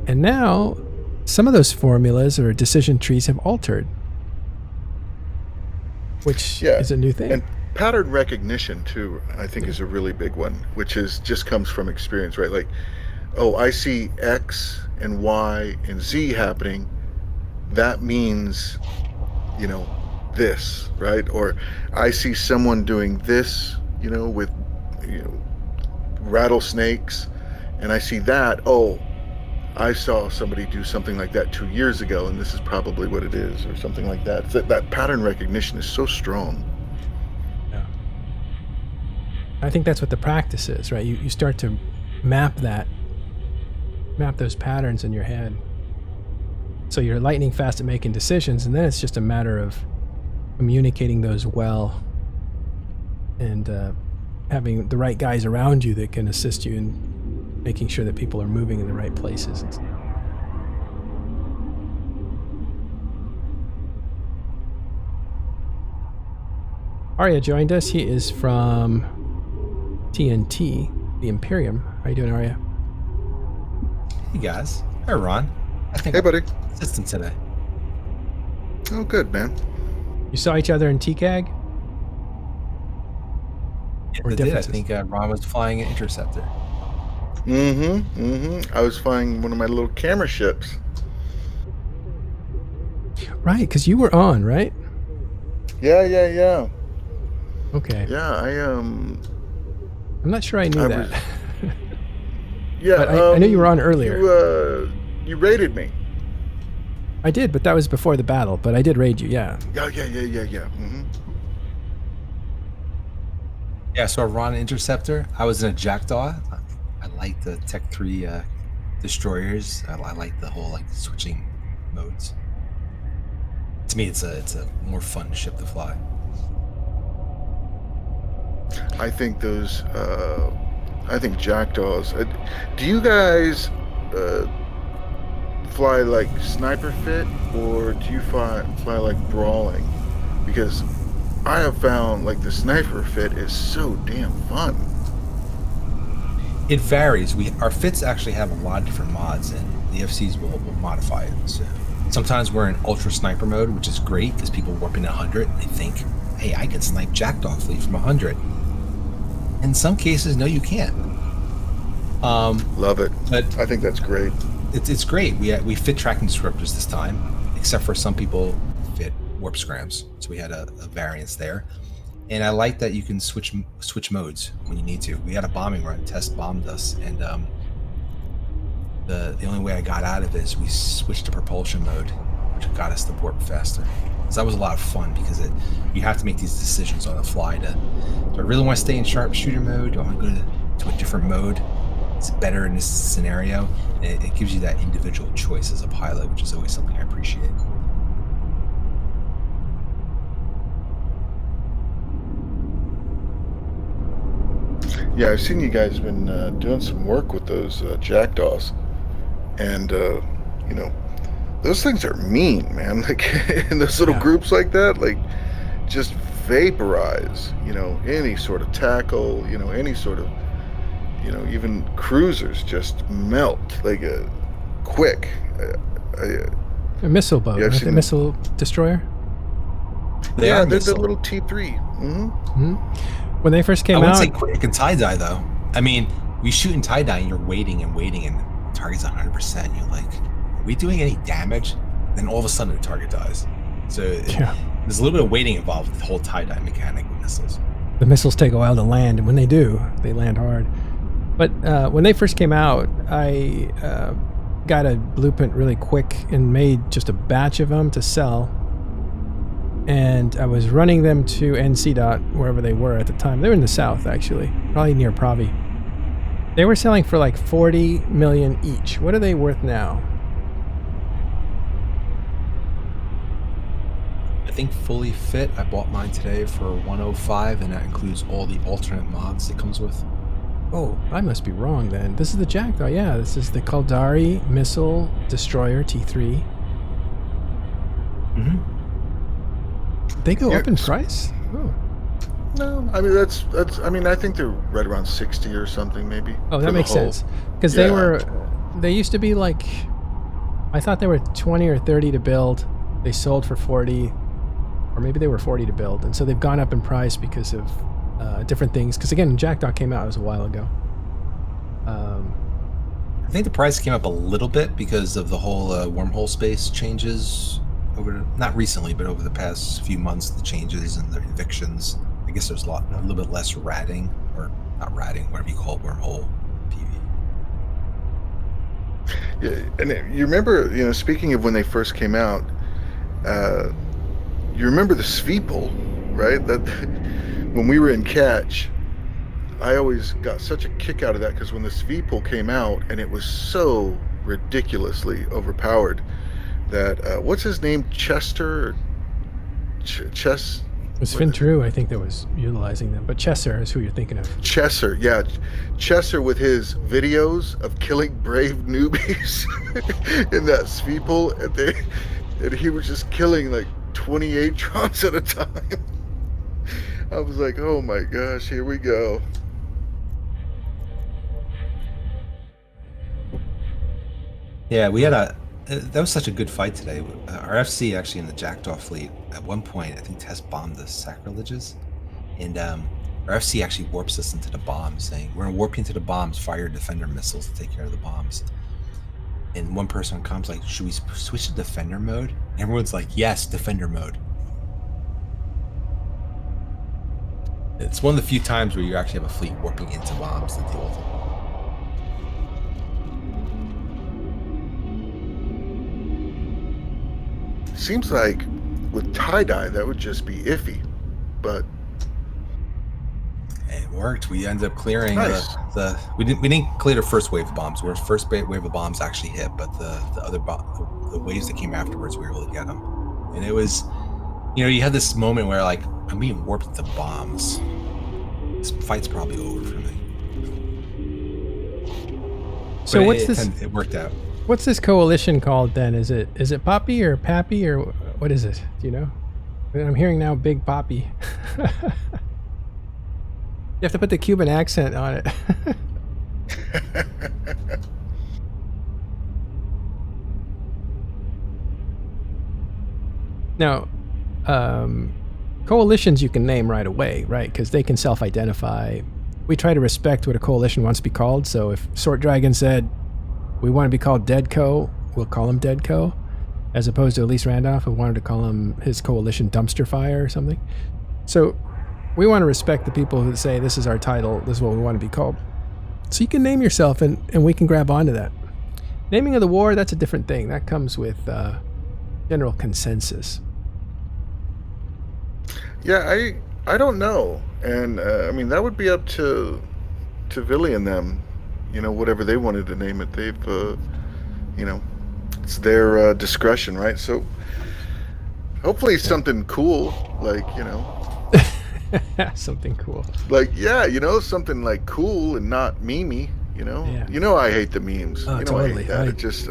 And now, some of those formulas or decision trees have altered, which is a new thing. And pattern recognition, too, I think is a really big one, which just comes from experience, right? Like, oh, I see X and Y and Z happening. That means, you know, this, right? Or I see someone doing this, you know, with, you know, rattlesnakes, and I see that. Oh, I saw somebody do something like that 2 years ago, and this is probably what it is, or something like that. That pattern recognition is so strong. Yeah. I think that's what the practice is, right? You start to map those patterns in your head. So you're lightning fast at making decisions, and then it's just a matter of communicating those well and having the right guys around you that can assist you in making sure that people are moving in the right places. Arya joined us. He is from TNT, the Imperium. How you doing, Arya? Hey guys. Hey Ron. I think Hey, buddy. I'm consistent today. Oh, good, man. You saw each other in TCAG? Yeah, Or I did. I differences? think Ron was flying an interceptor. I was flying one of my little camera ships. Right, because you were on, right? Yeah. Okay. Yeah, I'm not sure I knew I that. was- Yeah, But I knew you were on earlier. You raided me. I did, but that was before the battle. But I did raid you, yeah. Yeah. Mm-hmm. Yeah, so Ron Interceptor. I was in a Jackdaw. I like the Tech 3 destroyers. I like the whole like switching modes. To me, it's a more fun ship to fly. I think jackdaws. Do you guys fly like sniper fit, or do you fly like brawling? Because I have found like the sniper fit is so damn fun. It varies. Our fits actually have a lot of different mods, and the FCs will modify it. So sometimes we're in ultra sniper mode, which is great because people warp in 100 and they think, "Hey, I can snipe Jackdaw fleet from 100." In some cases, no, you can't. Love it. But I think that's great. it's great. We fit tracking disruptors this time, except for some people fit warp scrams. So we had a variance there. And I like that you can switch modes when you need to. We had a bombing run. Test bombed us, and the only way I got out of it is we switched to propulsion mode, which got us to warp faster. So that was a lot of fun because you have to make these decisions on the fly. Do I really want to stay in sharpshooter mode? Do I want to go to a different mode? Is it better in this scenario? And it gives you that individual choice as a pilot, which is always something I appreciate. Yeah, I've seen you guys been doing some work with those jackdaws, and those things are mean, man. Like in those little groups like that, like just vaporize, any sort of tackle, any sort of, even cruisers just melt like quick. A missile boat, right? A missile destroyer. They're the little T3. Mm-hmm. When they first came out, I wouldn't say quick and tie-dye, though. I mean, we shoot in tie-dye, and you're waiting, and the target's 100%. You're like, are we doing any damage? Then all of a sudden, the target dies. So there's a little bit of waiting involved with the whole tie-dye mechanic with missiles. The missiles take a while to land, and when they do, they land hard. But when they first came out, I got a blueprint really quick and made just a batch of them to sell. And I was running them to NC. Wherever they were at the time. They were in the south, actually, probably near Pravi. They were selling for like 40 million each. What are they worth now? I think fully fit, I bought mine today for 105, and that includes all the alternate mods it comes with. Oh, I must be wrong then. This is the Jackdaw. Yeah, this is the Kaldari Missile Destroyer T3. Mm-hmm. They go up in price? Oh. No, I mean that's. I mean, I think they're right around 60 or something, maybe. Oh, that makes sense. Because they used to be like, I thought they were 20 or 30 to build. They sold for 40, or maybe they were 40 to build, and so they've gone up in price because of different things. Because again, Jackdaw came out, it was a while ago. I think the price came up a little bit because of the whole wormhole space changes. Not recently, but over the past few months, the changes and the evictions. I guess there's a little bit less ratting, or not ratting, whatever you call it, wormhole PV. Yeah, and you remember, speaking of when they first came out, you remember the Sveeple, right? That when we were in Catch, I always got such a kick out of that because when the Sveeple came out, and it was so ridiculously overpowered. That what's his name, Chester? Chess. It was Fintru, I think, that was utilizing them, but Chesser is who you're thinking of. Chesser, yeah, Chesser with his videos of killing brave newbies in that Sveeple, and he was just killing like 28 drones at a time. I was like, oh my gosh, here we go. Yeah, we had that was such a good fight today. Our FC actually in the Jackdaw fleet, at one point, I think Test bombed the Sacrileges. And our FC actually warps us into the bombs, saying, we're going to warp you into the bombs, fire your defender missiles to take care of the bombs. And one person on comms like, should we switch to defender mode? And everyone's like, yes, defender mode. It's one of the few times where you actually have a fleet warping into bombs to deal with them. Seems like with tie-dye that would just be iffy, but It worked. We ended up clearing Nice. we didn't clear the first wave of bombs. Where the first wave of bombs actually hit, but the other the waves that came afterwards, we were able to get them. And it was, you had this moment where like, I'm being warped into bombs. This fight's probably over for me. So But what's this? It worked out. What's this coalition called then? Is it Poppy or Pappy or what is it? Do you know? I'm hearing now Big Poppy. You have to put the Cuban accent on it. Now, coalitions you can name right away, right? Because they can self-identify. We try to respect what a coalition wants to be called. So if Sword Dragon said, we want to be called Deadco, we'll call him Deadco. As opposed to Elise Randolph, who wanted to call him his coalition Dumpster Fire or something. So we want to respect the people who say, this is our title, this is what we want to be called. So you can name yourself and we can grab onto that. Naming of the war, that's a different thing. That comes with general consensus. yeah, I don't know, and I mean that would be up to Villy and them, whatever they wanted to name it. They've, it's their discretion, right? So hopefully something cool, like Something cool. like something like cool and not memey. Yeah. I hate the memes. Oh, I totally. hate that. It just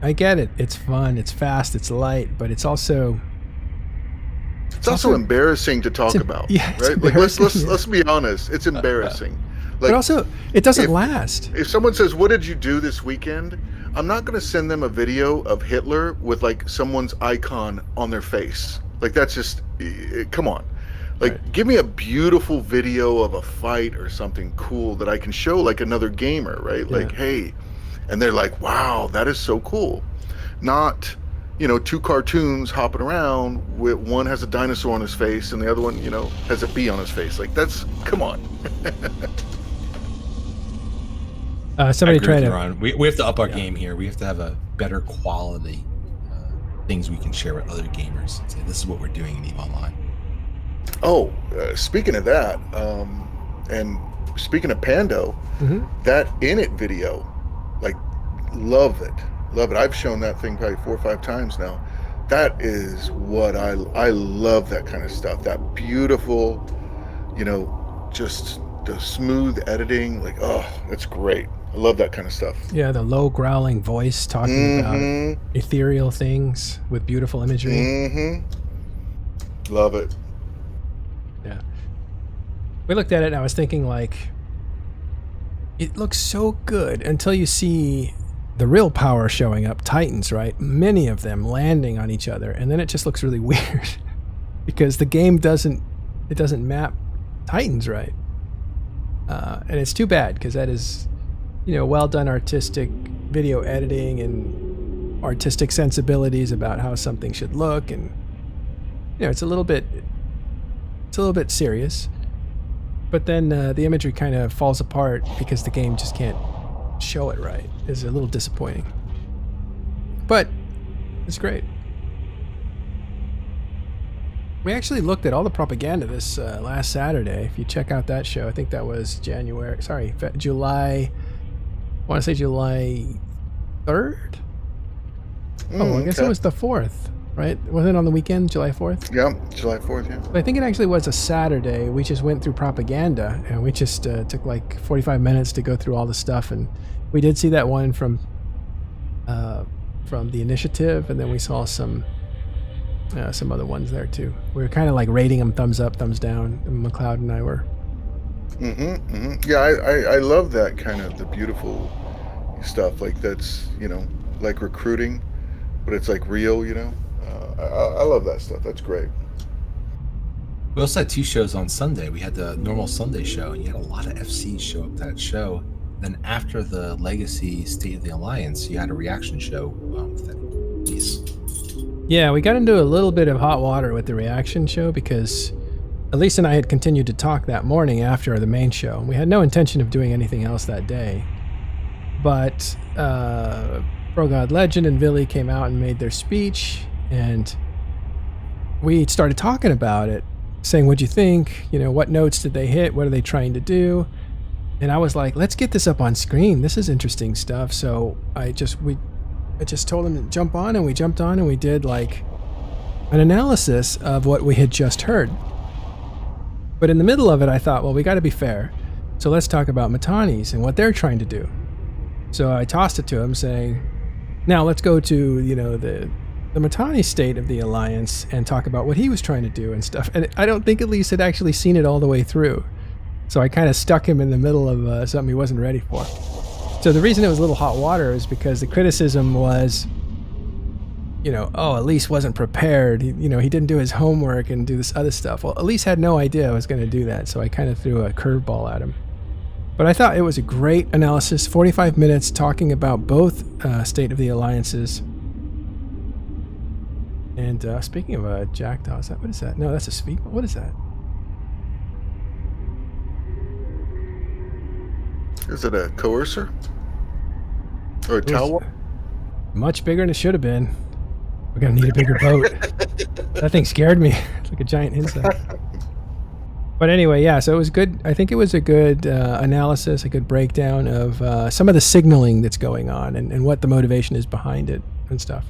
I get it. It's fun. It's fast. It's light, but it's also embarrassing to talk about. Yeah, it's right. Like embarrassing, let's be honest. It's embarrassing. Like, but also it doesn't last. If someone says, "What did you do this weekend?" I'm not going to send them a video of Hitler with like someone's icon on their face. Like that's just come on. Like Right. give me a beautiful video of a fight or something cool that I can show like another gamer, right? Yeah. Like, hey, and they're like, "Wow, that is so cool." Not two cartoons hopping around with one has a dinosaur on his face and the other one, has a bee on his face. Like that's come on. Somebody I agree tried with you, to. Ron. We have to up our game here. We have to have a better quality things we can share with other gamers. And say, this is what we're doing in EVE Online. Oh, speaking of that, and speaking of Pando, that Init video, like, love it. I've shown that thing probably 4 or 5 times now. That is what I love, that kind of stuff. That beautiful, just the smooth editing. Like, oh, it's great. I love that kind of stuff. Yeah, the low growling voice talking about ethereal things with beautiful imagery. Love it. Yeah. We looked at it and I was thinking like, it looks so good until you see the real power showing up, Titans, right? Many of them landing on each other, and then it just looks really weird because the game doesn't map Titans right. And it's too bad because that is, well done artistic video editing and artistic sensibilities about how something should look, and it's a little bit serious, but then the imagery kind of falls apart because the game just can't show it right. It's a little disappointing, but it's great. We actually looked at all the propaganda this last Saturday. If you check out that show, I think that was July. I want to say July 3rd. I guess it was the 4th, right? Wasn't it on the weekend, July 4th? Yeah, July 4th, yeah. But I think it actually was a Saturday. We just went through propaganda, and we just took like 45 minutes to go through all the stuff, and we did see that one from the initiative, and then we saw some other ones there too. We were kind of like rating them thumbs up, thumbs down. McLeod and I were. Yeah, I love that kind of the beautiful stuff. Like that's like recruiting, but it's like real. I love that stuff. That's great. We also had 2 shows on Sunday. We had the normal Sunday show, and you had a lot of FCs show up to that show. Then after the Legacy State of the Alliance, you had a reaction show with that piece. Yeah, we got into a little bit of hot water with the reaction show because Elise and I had continued to talk that morning after the main show. We had no intention of doing anything else that day. But Pro God Legend and Billy came out and made their speech, and we started talking about it, saying, what'd you think? You know, what notes did they hit? What are they trying to do? And I was like, let's get this up on screen. This is interesting stuff. So I just told him to jump on, and we jumped on, and we did like an analysis of what we had just heard. But in the middle of it, I thought, well, we got to be fair. So let's talk about Matanis and what they're trying to do. So I tossed it to him saying, now let's go to, you know, the Matani state of the Alliance and talk about what he was trying to do and stuff. And I don't think Elise had actually seen it all the way through. So I kind of stuck him in the middle of something he wasn't ready for. So the reason it was a little hot water is because the criticism was, you know, oh, Elise wasn't prepared. He didn't do his homework and do this other stuff. Well, Elise had no idea I was going to do that. So I kind of threw a curveball at him. But I thought it was a great analysis, 45 minutes talking about both State of the Alliances. And speaking of a jackdaw, what is that? No, that's a speak. What is that? Is it a coercer? Or a towel? Much bigger than it should have been. We're going to need a bigger boat. That thing scared me. It's like a giant insect. But anyway, yeah, so it was good. I think it was a good analysis, a good breakdown of some of the signaling that's going on and what the motivation is behind it and stuff.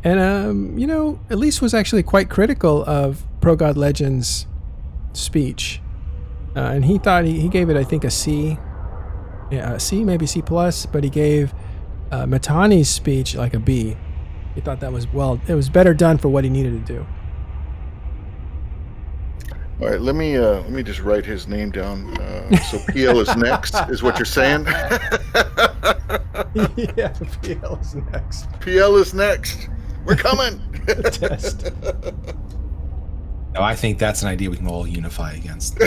And, you know, Elise was actually quite critical of Pro God Legend's speech. And he thought he gave it, I think, a C. Yeah, a C, maybe C+, but he gave Matani's speech like a B. He thought that was, well, it was better done for what he needed to do. All right, let me just write his name down. So PL is next, is what you're saying? Yeah, PL is next. PL is next. We're coming. Test. No, I think that's an idea we can all unify against.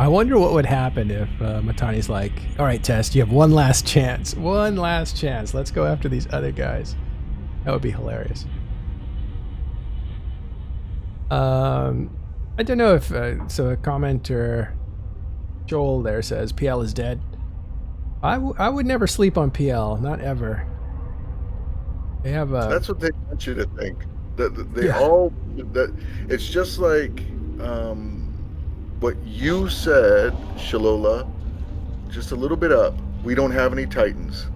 I wonder what would happen if Matani's like, all right, Test, you have one last chance. One last chance. Let's go after these other guys. That would be hilarious. I don't know if, so a commenter, Joel there says, PL is dead. I would never sleep on PL, not ever. They have a... That's what they want you to think. That it's just like what you said, Shalola, just a little bit up. We don't have any Titans.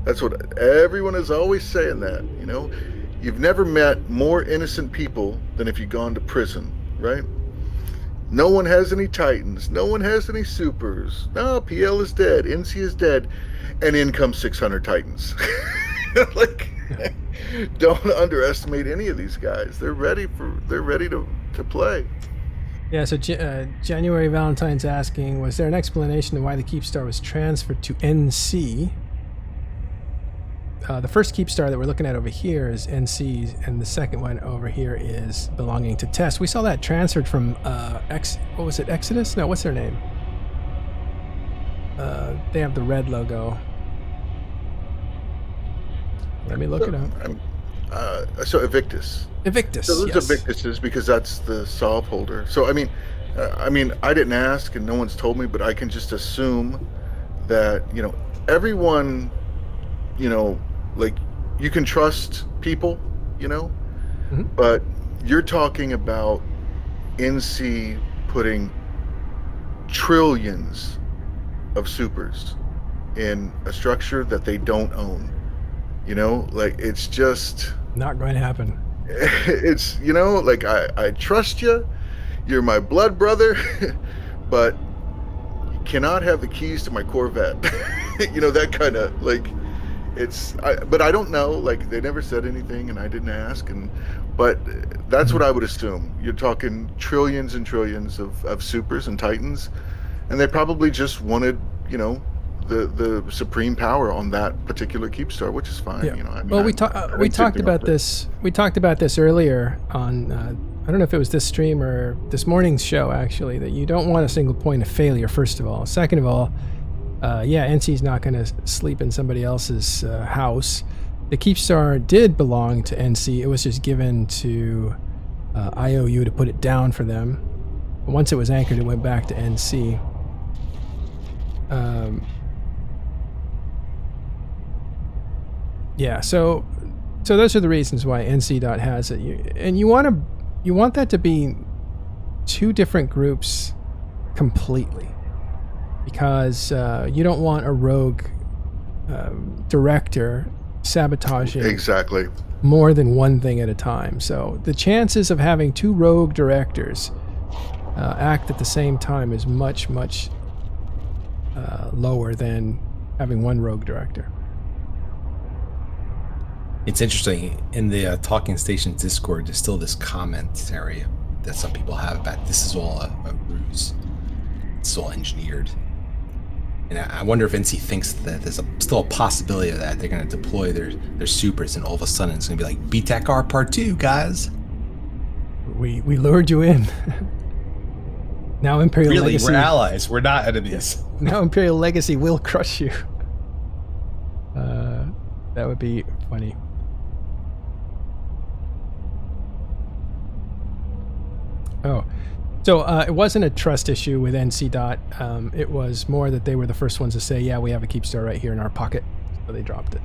That's what everyone is always saying that, you know. You've never met more innocent people than if you've gone to prison, right? No one has any Titans. No one has any supers. No, PL is dead. NC is dead. And in comes 600 Titans. Like, don't underestimate any of these guys. They're ready to play. Yeah, so January Valentine's asking, was there an explanation of why the Keepstar was transferred to NC? The first Keepstar that we're looking at over here is NC's, and the second one over here is belonging to Test. We saw that transferred from what was it, Exodus? No, what's their name? They have the red logo. Let me look it up. So Evictus. Evictus. So those yes. Evictuses, because that's the solve holder. So I mean, I didn't ask, and no one's told me, but I can just assume that everyone, like, you can trust people, Mm-hmm. but you're talking about NC putting trillions of supers in a structure that they don't own. Like, it's just not going to happen. It's, like, I trust you. You're my blood brother, but you cannot have the keys to my Corvette. That kind of, like, but I don't know. Like, they never said anything, and I didn't ask. But that's what I would assume. You're talking trillions and trillions of supers and Titans, and they probably just wanted, the supreme power on that particular Keepstar, which is fine. Yeah. Well, we talked about this. We talked about this earlier on. I don't know if it was this stream or this morning's show, actually. That you don't want a single point of failure. First of all, second of all, NC's not going to sleep in somebody else's house. The Keepstar did belong to NC. It was just given to IOU to put it down for them. Once it was anchored, it went back to NC. Yeah, so those are the reasons why NC dot has it. You want that to be two different groups completely, because you don't want a rogue director sabotaging Exactly. more than one thing at a time. So the chances of having two rogue directors act at the same time is much lower than having one rogue director. It's interesting, in the Talking Stations Discord, there's still this commentary that some people have about this is all a ruse. It's all engineered. And I wonder if NC thinks that there's still a possibility of that. They're going to deploy their supers, and all of a sudden it's going to be like BTEC-R Part 2, guys. We lured you in. Now Imperial Really, Legacy... we're allies. We're not enemies. Now Imperial Legacy will crush you. That would be funny. Oh, so it wasn't a trust issue with NC dot. It was more that they were the first ones to say, yeah, we have a Keepstar right here in our pocket. So they dropped it.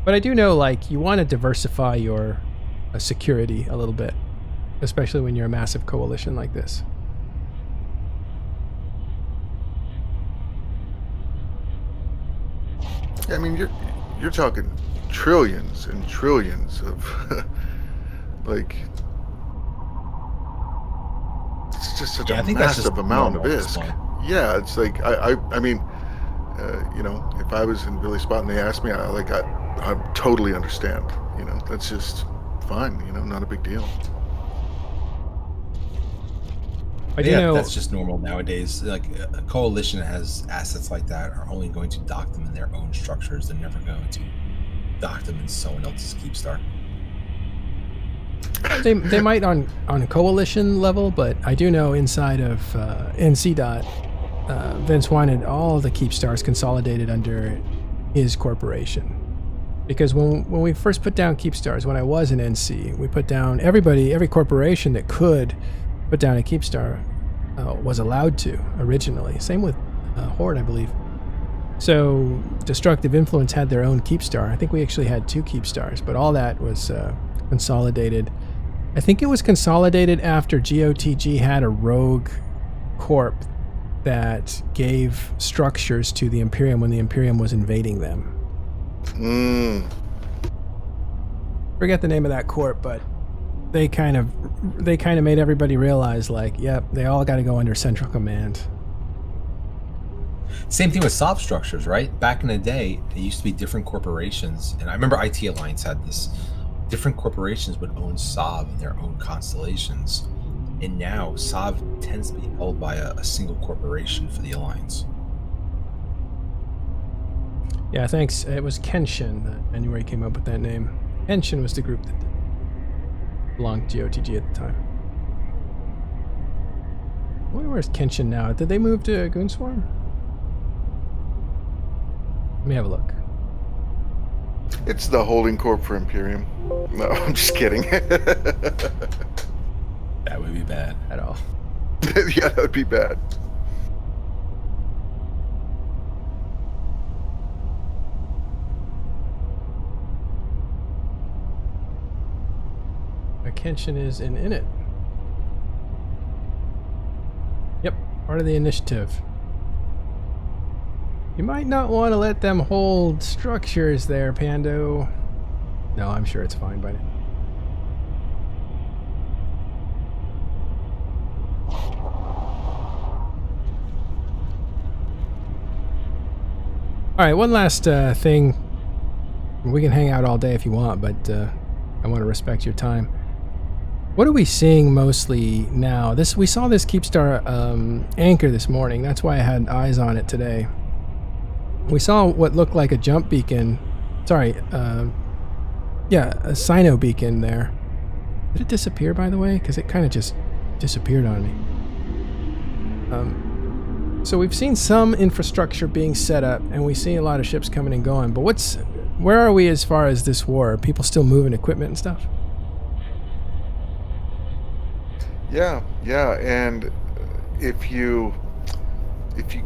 But I do know, like, you want to diversify your security a little bit, especially when you're a massive coalition like this. I mean, you're talking trillions and trillions of like, it's just such a massive amount of ISK. Yeah, it's like I mean, you know, if I was in Billy's spot and they asked me, I totally understand. You know, that's just fine. You know, not a big deal. That's just normal nowadays. Like, a coalition that has assets like that are only going to dock them in their own structures. They're never going to dock them in someone else's Keepstar. They might on a coalition level, but I do know inside of NC dot, Vince wanted all the Keepstars consolidated under his corporation. Because when we first put down Keepstars, when I was in NC, we put down every corporation that could put down a Keepstar was allowed to originally. Same with Horde, I believe. So Destructive Influence had their own Keepstar. I think we actually had 2 Keepstars, but all that was consolidated. I think it was consolidated after GOTG had a rogue corp that gave structures to the Imperium when the Imperium was invading them. Forget the name of that corp, but they kind of made everybody realize, like, yep, they all got to go under central command. Same thing with SOV structures, right? Back in the day, it used to be different corporations, and I remember IT Alliance had this. Different corporations would own SOV in their own constellations, and now SOV tends to be held by a single corporation for the Alliance. Yeah, thanks. It was Kenshin that January came up with that name. Kenshin was the group that belonged to GOTG at the time. I wonder where's Kenshin now. Did they move to Goonswarm? Let me have a look. It's the holding corp for Imperium. No, I'm just kidding. That would be bad. At all. Yeah, that would be bad. Kenshin is in it. Yep, part of the initiative. You might not want to let them hold structures there, Pando. No, I'm sure it's fine by now. Alright, one last thing. We can hang out all day if you want, but I want to respect your time. What are we seeing mostly now? We saw this Keepstar anchor this morning. That's why I had eyes on it today. We saw what looked like a jump beacon. Sorry, yeah, a Sino beacon there. Did it disappear, by the way? Because it kind of just disappeared on me. So we've seen some infrastructure being set up, and we see a lot of ships coming and going. But where are we as far as this war? Are people still moving equipment and stuff? Yeah, yeah, and if you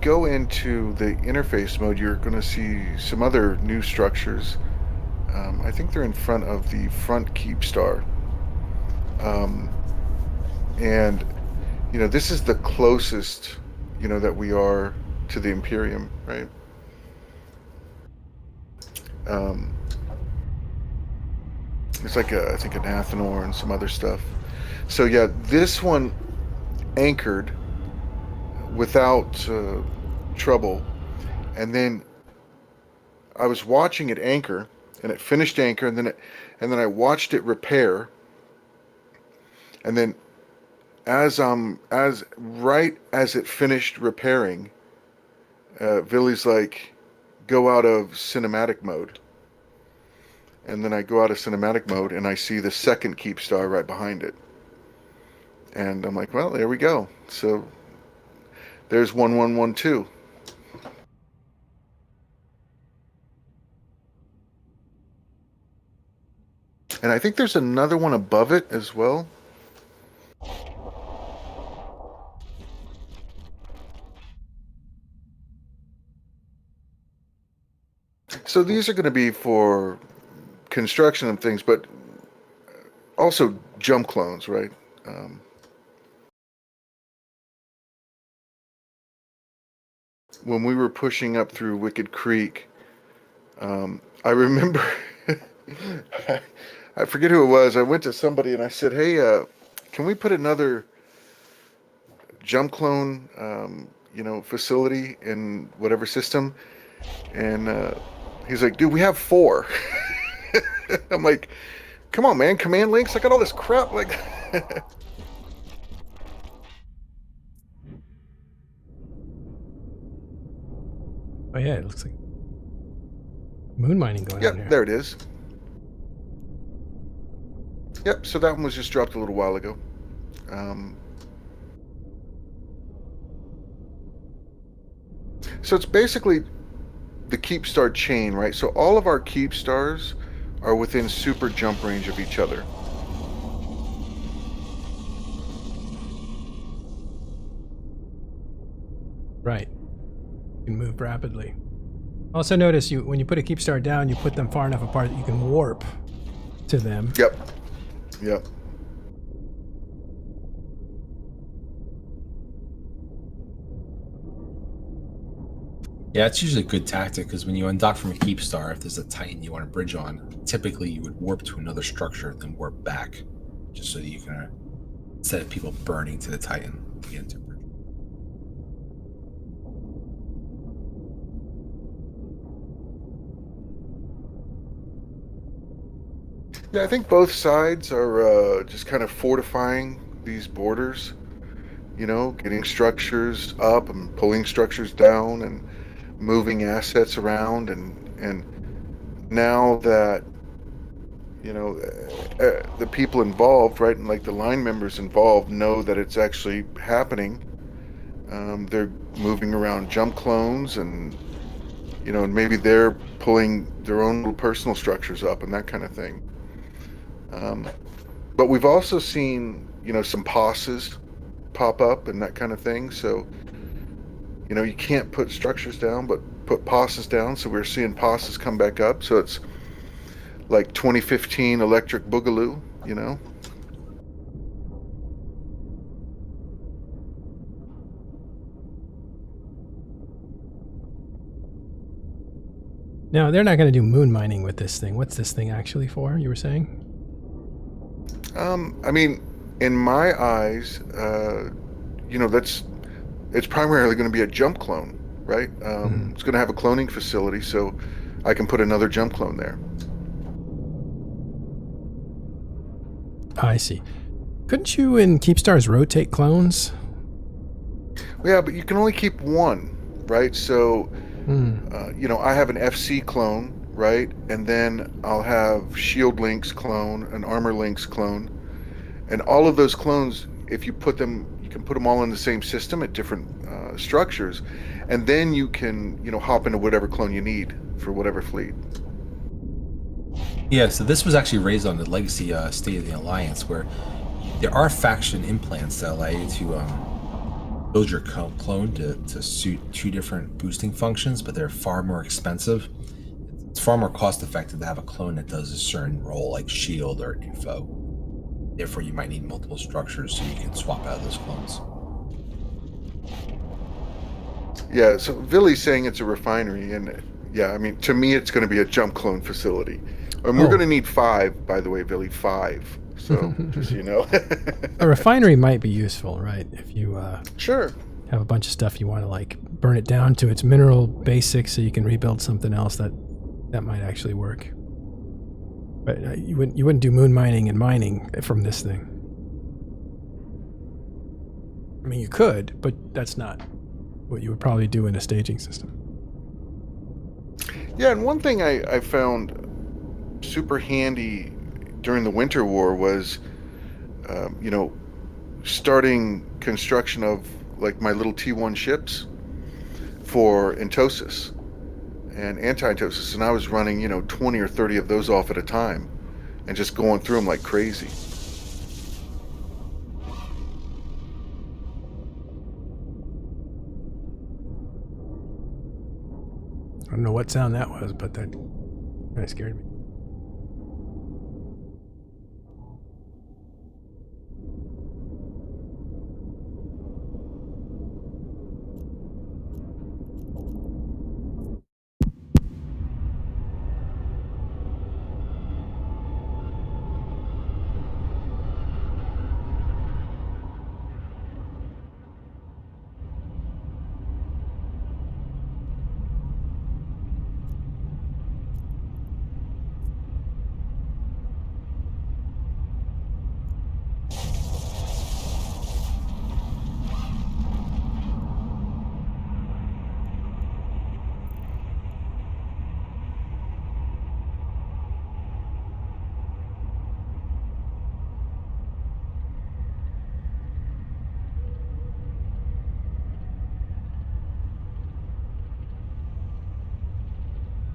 go into the interface mode, you're going to see some other new structures. I think they're in front of the front keep star, um, and this is the closest that we are to the Imperium, right? Um, it's like I think an Athenor and some other stuff. So yeah, this one anchored without trouble, and then I was watching it anchor, and it finished anchor, and then I watched it repair, and then as right as it finished repairing, Billy's like, go out of cinematic mode, and then I go out of cinematic mode, and I see the second keep star right behind it, and I'm like, well, there we go. So there's 1112. And I think there's another one above it as well. So these are going to be for construction of things, but also jump clones, right? Um, when we were pushing up through Wicked Creek, I remember, I forget who it was. I went to somebody and I said, "Hey, can we put another jump clone, facility in whatever system?" And he's like, "Dude, we have 4." I'm like, "Come on, man, command links. I got all this crap." Like, Oh yeah, it looks like moon mining going on yep, here. there it is. Yep. So that one was just dropped a little while ago. Um, so it's basically the keep star chain, right? So all of our keep stars are within super jump range of each other. Right. You can move rapidly. Also notice when you put a keep star down, you put them far enough apart that you can warp to them. Yep. Yep. Yeah, it's usually a good tactic because when you undock from a keep star, if there's a Titan you want to bridge on, typically you would warp to another structure, then warp back, just so that you can, instead of people burning to the Titan to get into a bridge. Yeah, I think both sides are just kind of fortifying these borders. Getting structures up and pulling structures down and moving assets around, and now that the people involved, right, and like the line members involved know that it's actually happening. They're moving around jump clones, and maybe they're pulling their own little personal structures up and that kind of thing. Um, but we've also seen, some posses pop up and that kind of thing. So, you can't put structures down, but put posses down. So we're seeing posses come back up. So it's like 2015 Electric Boogaloo. Now, they're not going to do moon mining with this thing. What's this thing actually for, you were saying? I mean, in my eyes, it's primarily going to be a jump clone, right? It's going to have a cloning facility, so I can put another jump clone there. I see. Couldn't you in keep stars rotate clones? Yeah, but you can only keep one, right? So, I have an FC clone, right? And then I'll have Shield Links clone, an Armor Links clone. And all of those clones, if you put them, you can put them all in the same system at different structures. And then you can, hop into whatever clone you need for whatever fleet. Yeah, so this was actually raised on the Legacy State of the Alliance, where There are faction implants that allow you to build your clone to suit 2 different boosting functions, but they're far more expensive. It's far more cost effective to have a clone that does a certain role, like shield or info. Therefore, you might need multiple structures so you can swap out those clones. Yeah, so Villy's saying it's a refinery, and yeah, I mean, to me, it's going to be a jump clone facility. And we're going to need 5, by the way, Villy, 5. So, just so you know. A refinery might be useful, right? If you Sure. have a bunch of stuff you want to like burn it down to its mineral basics so you can rebuild something else, that might actually work. But you wouldn't do moon mining and mining from this thing. I mean, you could, but that's not what you would probably do in a staging system. Yeah, and one thing I found super handy during the Winter War was, starting construction of like my little T1 ships for entosis and anti-entosis, and I was running 20 or 30 of those off at a time and just going through them like crazy. I don't know what sound that was, but that kind of scared me.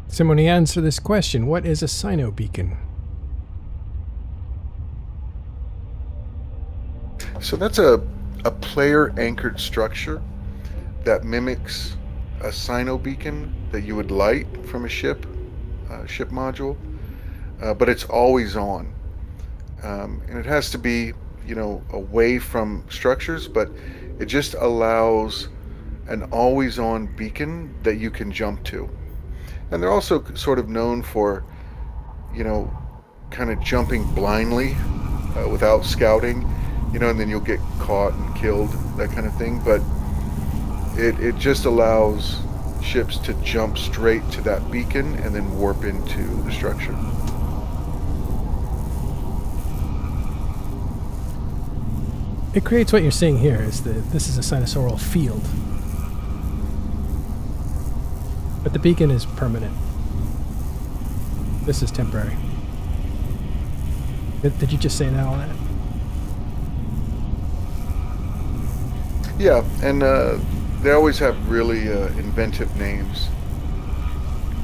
Someone answer this question. What is a Sino beacon? So that's a player anchored structure that mimics a Sino beacon that you would light from a ship module, but it's always on, and it has to be away from structures, but it just allows an always on beacon that you can jump to. And they're also sort of known for kind of jumping blindly without scouting, and then you'll get caught and killed, that kind of thing. But it just allows ships to jump straight to that beacon and then warp into the structure. It creates what you're seeing here. This is a sinusoidal field. But the beacon is permanent. This is temporary. Did you just say that all that? Yeah, and they always have really inventive names.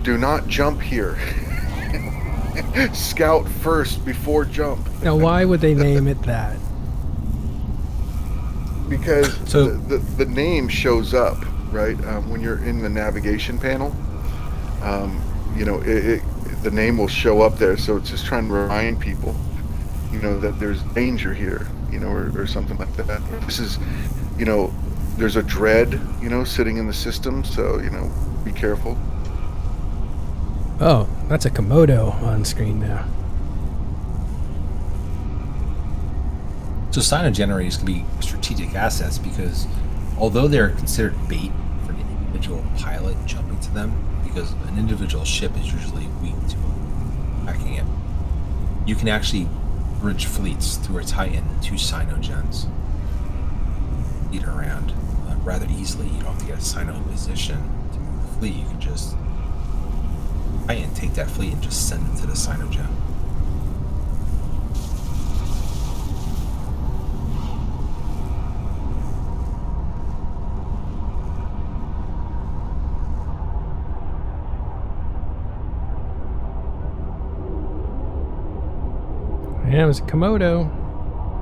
Do not jump here. Scout first before jump. Now, why would they name it that? Because the name shows up, right? When you're in the navigation panel, the name will show up there. So it's just trying to remind people, that there's danger here, or something like that. This is, there's a dread, sitting in the system. So, be careful. Oh, that's a Komodo on screen now. So Sino generators can be strategic assets because although they're considered bait for the individual pilot jumping to them, because an individual ship is usually weak to attacking it, you can actually bridge fleets through a Titan to Sino-gens. Lead around rather easily. You don't have to get a Sino in position to move the fleet. You can just Titan, take that fleet and just send it to the Sino-gen. Yeah, it was a Komodo.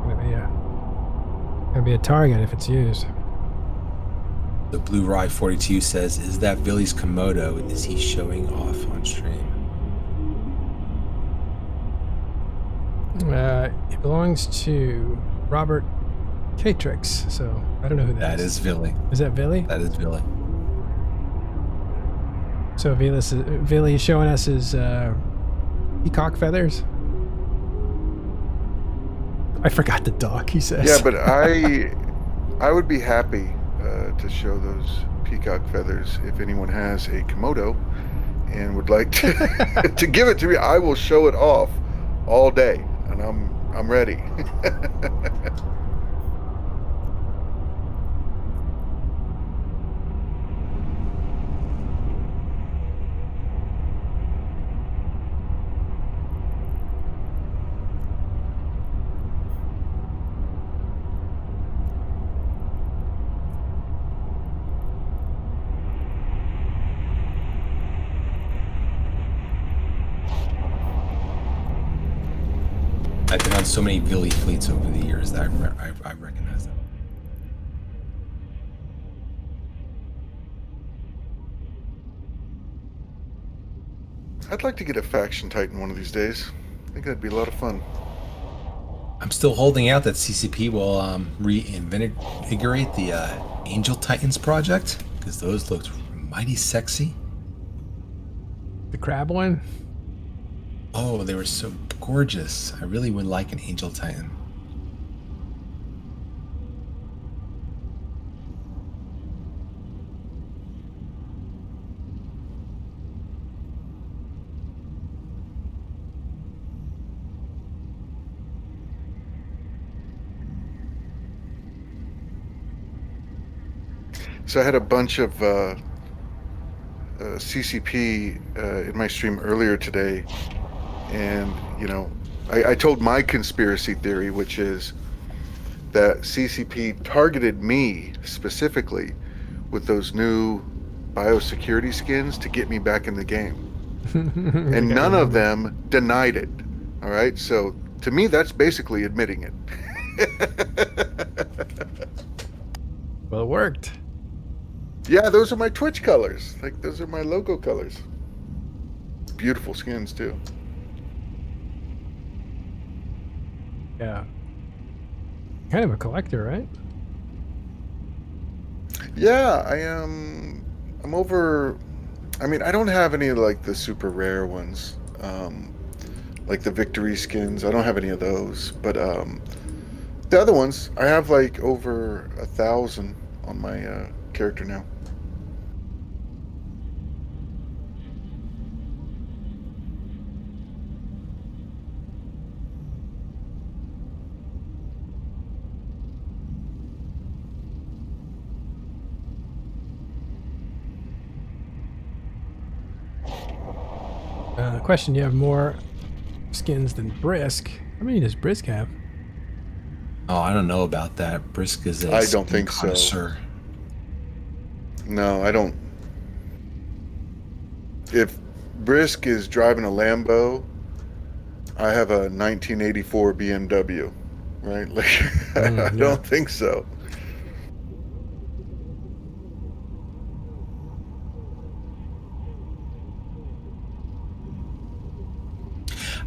Kind of gonna be a target if it's used. The Blue Rye 42 says, "Is that Billy's Komodo? Is he showing off on stream?" It belongs to Robert Catrix, so I don't know who that is. That is Billy. Is that Billy? That is Billy. So Billy is showing us his peacock feathers. I forgot the dog, he says. Yeah, but I would be happy to show those peacock feathers if anyone has a Komodo and would like to to give it to me. I will show it off all day, and I'm ready. I've been on so many Billy fleets over the years that I recognize them. I'd like to get a faction Titan one of these days. I think that'd be a lot of fun. I'm still holding out that CCP will reinvigorate the Angel Titans project, because those looked mighty sexy. The crab one? Oh, they were so gorgeous. I really would like an Angel Titan. So I had a bunch of CCP in my stream earlier today, and I told my conspiracy theory, which is that CCP targeted me specifically with those new biosecurity skins to get me back in the game, and none of them denied it. All right, so to me, that's basically admitting it. Well, it worked. Yeah, those are my Twitch colors. Like, those are my logo colors. Beautiful skins, too. Yeah. Kind of a collector, right? Yeah, I'm over. I mean, I don't have any like the super rare ones, like the victory skins. I don't have any of those. But the other ones, I have like over 1,000 on my character now. Question, you have more skins than Brisk. How many does Brisk have? Oh, I don't know about that. Brisk is a I don't think so. connoisseur. No, I don't. If Brisk is driving a Lambo, I have a 1984 BMW, right? Like, I don't think so.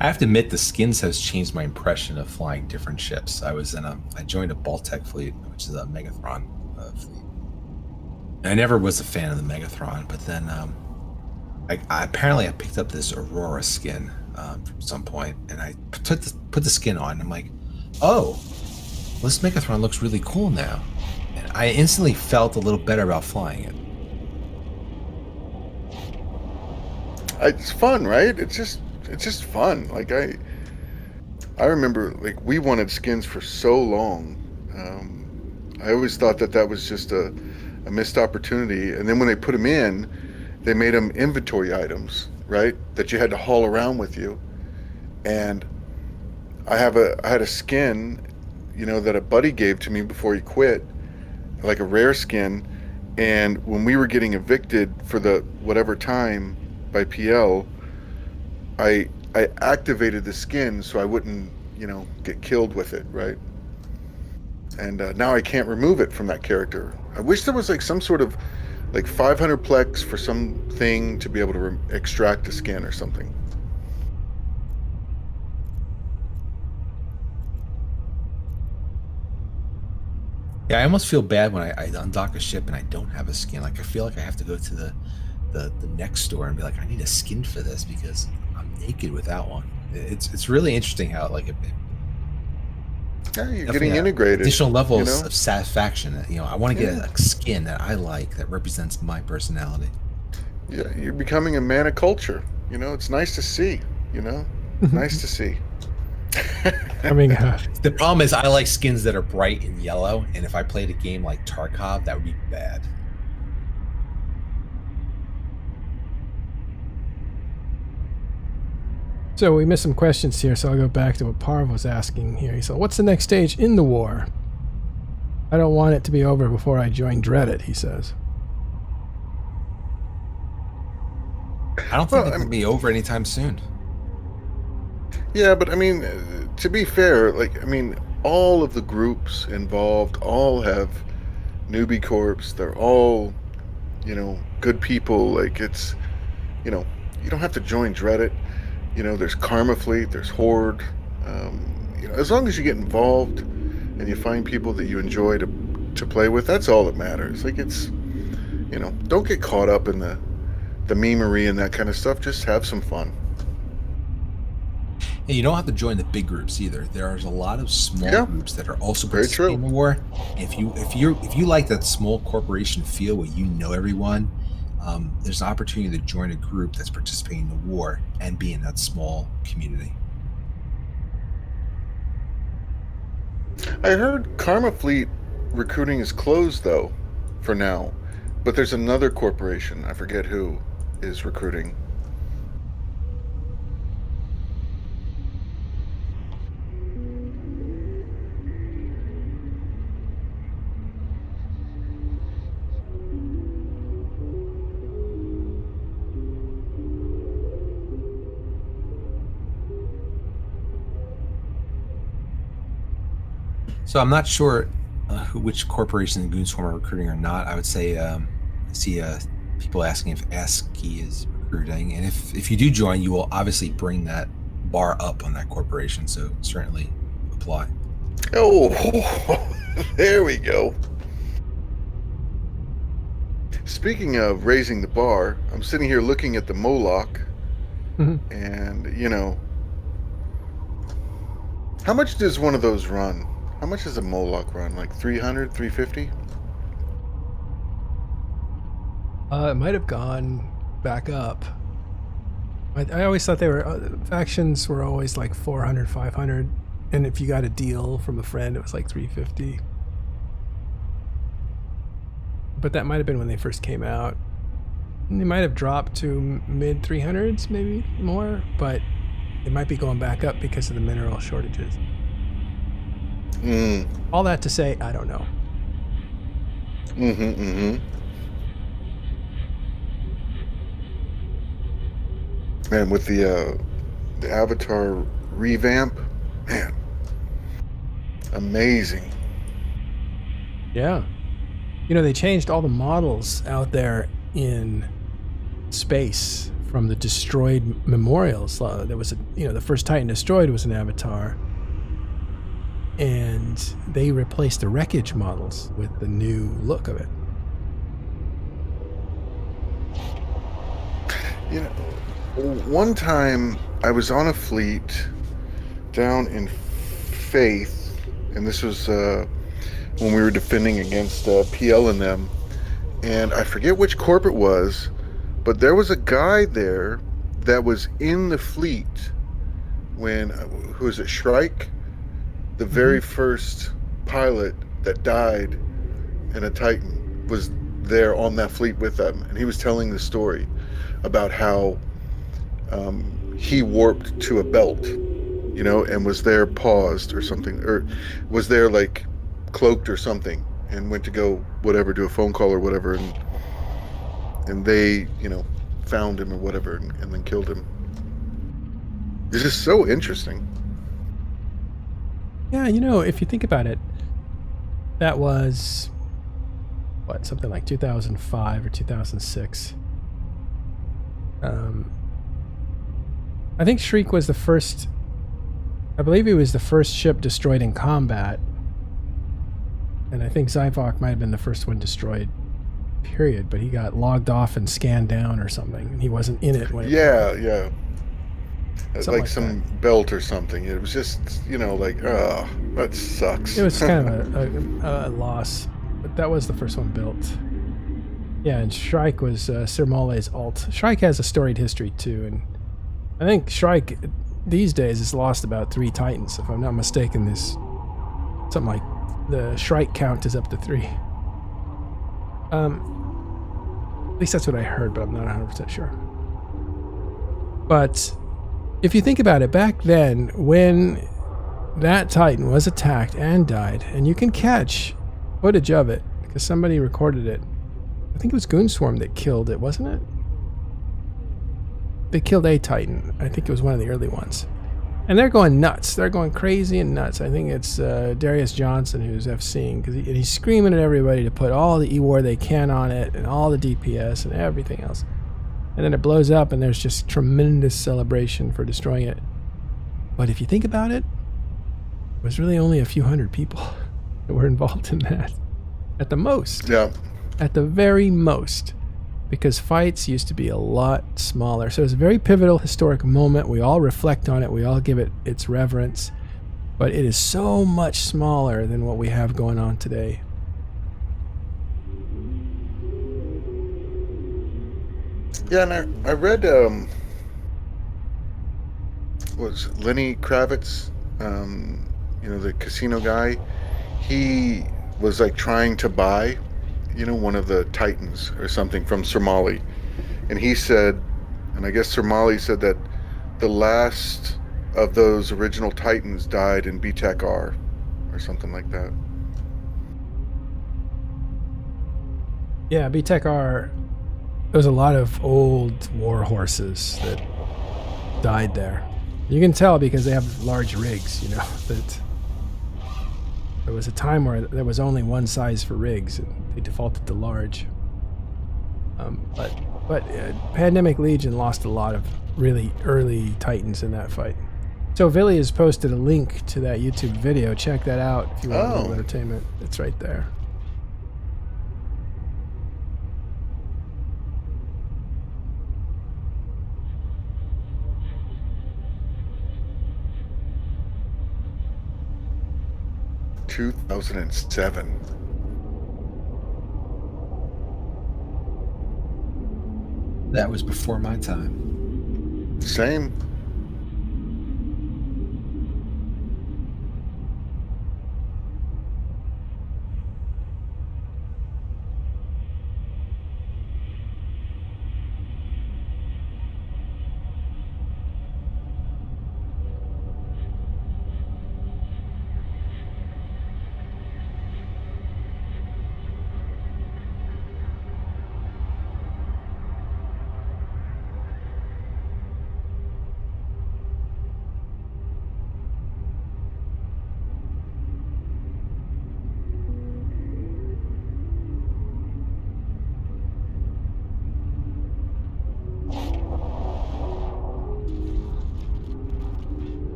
I have to admit, the skins has changed my impression of flying different ships. I joined a Baltec fleet, which is a Megathron fleet. And I never was a fan of the Megathron, but then I apparently picked up this Aurora skin from some point, and I put the skin on, and I'm like, oh, well, this Megathron looks really cool now. And I instantly felt a little better about flying it. It's fun, right? It's just fun. Like, I remember, like, we wanted skins for so long. I always thought that was just a missed opportunity. And then when they put them in, they made them inventory items, right? That you had to haul around with you. And I had a skin, that a buddy gave to me before he quit, like a rare skin. And when we were getting evicted for the whatever time by PL, I activated the skin so I wouldn't, get killed with it, right? and now I can't remove it from that character. I wish there was like some sort of like 500 plex for something to be able to extract a skin or something. Yeah, I almost feel bad when I undock a ship and I don't have a skin. Like I feel like I have to go to the next store and be like, I need a skin for this because I'm naked without one. It's really interesting how like Yeah, you're definitely getting a integrated. additional levels You know? of satisfaction. You know, I want to Yeah. get a skin that I like that represents my personality. Yeah, you're becoming a man of culture. You know, it's nice to see. You know, nice to see. I mean, The problem is I like skins that are bright and yellow, and if I played a game like Tarkov, that would be bad. so we missed some questions here, so I'll go back to what Parv was asking here. He said, what's the next stage in the war? I don't want it to be over before I join Dreadit, he says. I don't think it will be over anytime soon. Yeah, but I mean, to be fair, like, I mean, all of the groups involved all have newbie corps. They're all, you know, good people. Like, it's, you know, you don't have to join Dreadit. You know, there's Karma Fleet, there's Horde. You know, as long as you get involved and you find people that you enjoy to play with, that's all that matters. Like, it's, you know, don't get caught up in the memery and that kind of stuff. Just have some fun. And you don't have to join the big groups either. There's a lot of small groups that are also participating in the war. If you like that small corporation feel where you know everyone, there's an opportunity to join a group that's participating in the war and be in that small community. I heard Karma Fleet recruiting is closed though, for now, but there's another corporation, I forget who, is recruiting. So I'm not sure which corporation the Goonswarm are recruiting or not. I would say I see people asking if ASCII is recruiting, and if you do join, you will obviously bring that bar up on that corporation. So certainly apply. Oh, there we go. Speaking of raising the bar, I'm sitting here looking at the Moloch, and you know, how much does one of those run? How much does a Moloch run? Like 300, 350? It might have gone back up. I always thought they were factions were always like 400, 500, and if you got a deal from a friend, it was like 350. But that might have been when they first came out. And they might have dropped to mid 300s, maybe more, but it might be going back up because of the mineral shortages. All that to say, I don't know. Man, with the Avatar revamp, man, amazing. Yeah. You know, they changed all the models out there in space from the destroyed memorials. There was the first Titan destroyed was an Avatar. And they replaced the wreckage models with the new look of it. You know, one time I was on a fleet down in Faith, and this was when we were defending against PL and them, and I forget which corp it was, but there was a guy there that was in the fleet when, who is it, Shrike? The very first pilot that died in a Titan was there on that fleet with them, and he was telling the story about how he warped to a belt, you know, and was there paused or something, or was there like cloaked or something, and went to go whatever, do a phone call or whatever, and they, you know, found him or whatever, and then killed him. This is so interesting. Yeah, you know, if you think about it, That was, what, something like 2005 or 2006. I think Shriek was the first, I believe he was the first ship destroyed in combat. And I think Zyvok might have been the first one destroyed, period. But he got logged off and scanned down or something. And he wasn't in it when it Yeah. Something Like like some belt or something. It was just, like, that sucks. It was kind of a loss. But that was the first one built. Yeah, and Shrike was Sir Mole's alt. Shrike has a storied history too. And I think Shrike these days has lost about 3 Titans. If I'm not mistaken, there's something like the Shrike count is up to 3. At least that's what I heard, but I'm not 100% sure. But if you think about it, back then, when that Titan was attacked and died, and you can catch footage of it, because somebody recorded it. I think it was Goonswarm that killed it, wasn't it? They killed a Titan. I think it was one of the early ones. And they're going nuts. They're going crazy and nuts. I think it's Darius Johnson who's FCing, because he's screaming at everybody to put all the E-War they can on it, and all the DPS and everything else. And then it blows up, and there's just tremendous celebration for destroying it. But if you think about it, it was really only a few hundred people that were involved in that. At the most. Yeah. At the very most. Because fights used to be a lot smaller. So it's a very pivotal historic moment. We all reflect on it. We all give it its reverence. But it is so much smaller than what we have going on today. Yeah, and I read, was Lenny Kravitz, the casino guy. He was like trying to buy, one of the Titans or something from Sir Mali. And he said, and I guess Sir Mali said that the last of those original Titans died in BTEC R or something like that. Yeah, BTEC R, there was a lot of old war horses that died there. You can tell because they have large rigs, that there was a time where there was only one size for rigs, and they defaulted to large. But Pandemic Legion lost a lot of really early Titans in that fight. So Villy has posted a link to that YouTube video. Check that out if you want a little entertainment. It's right there. In 2007. That was before my time. Same.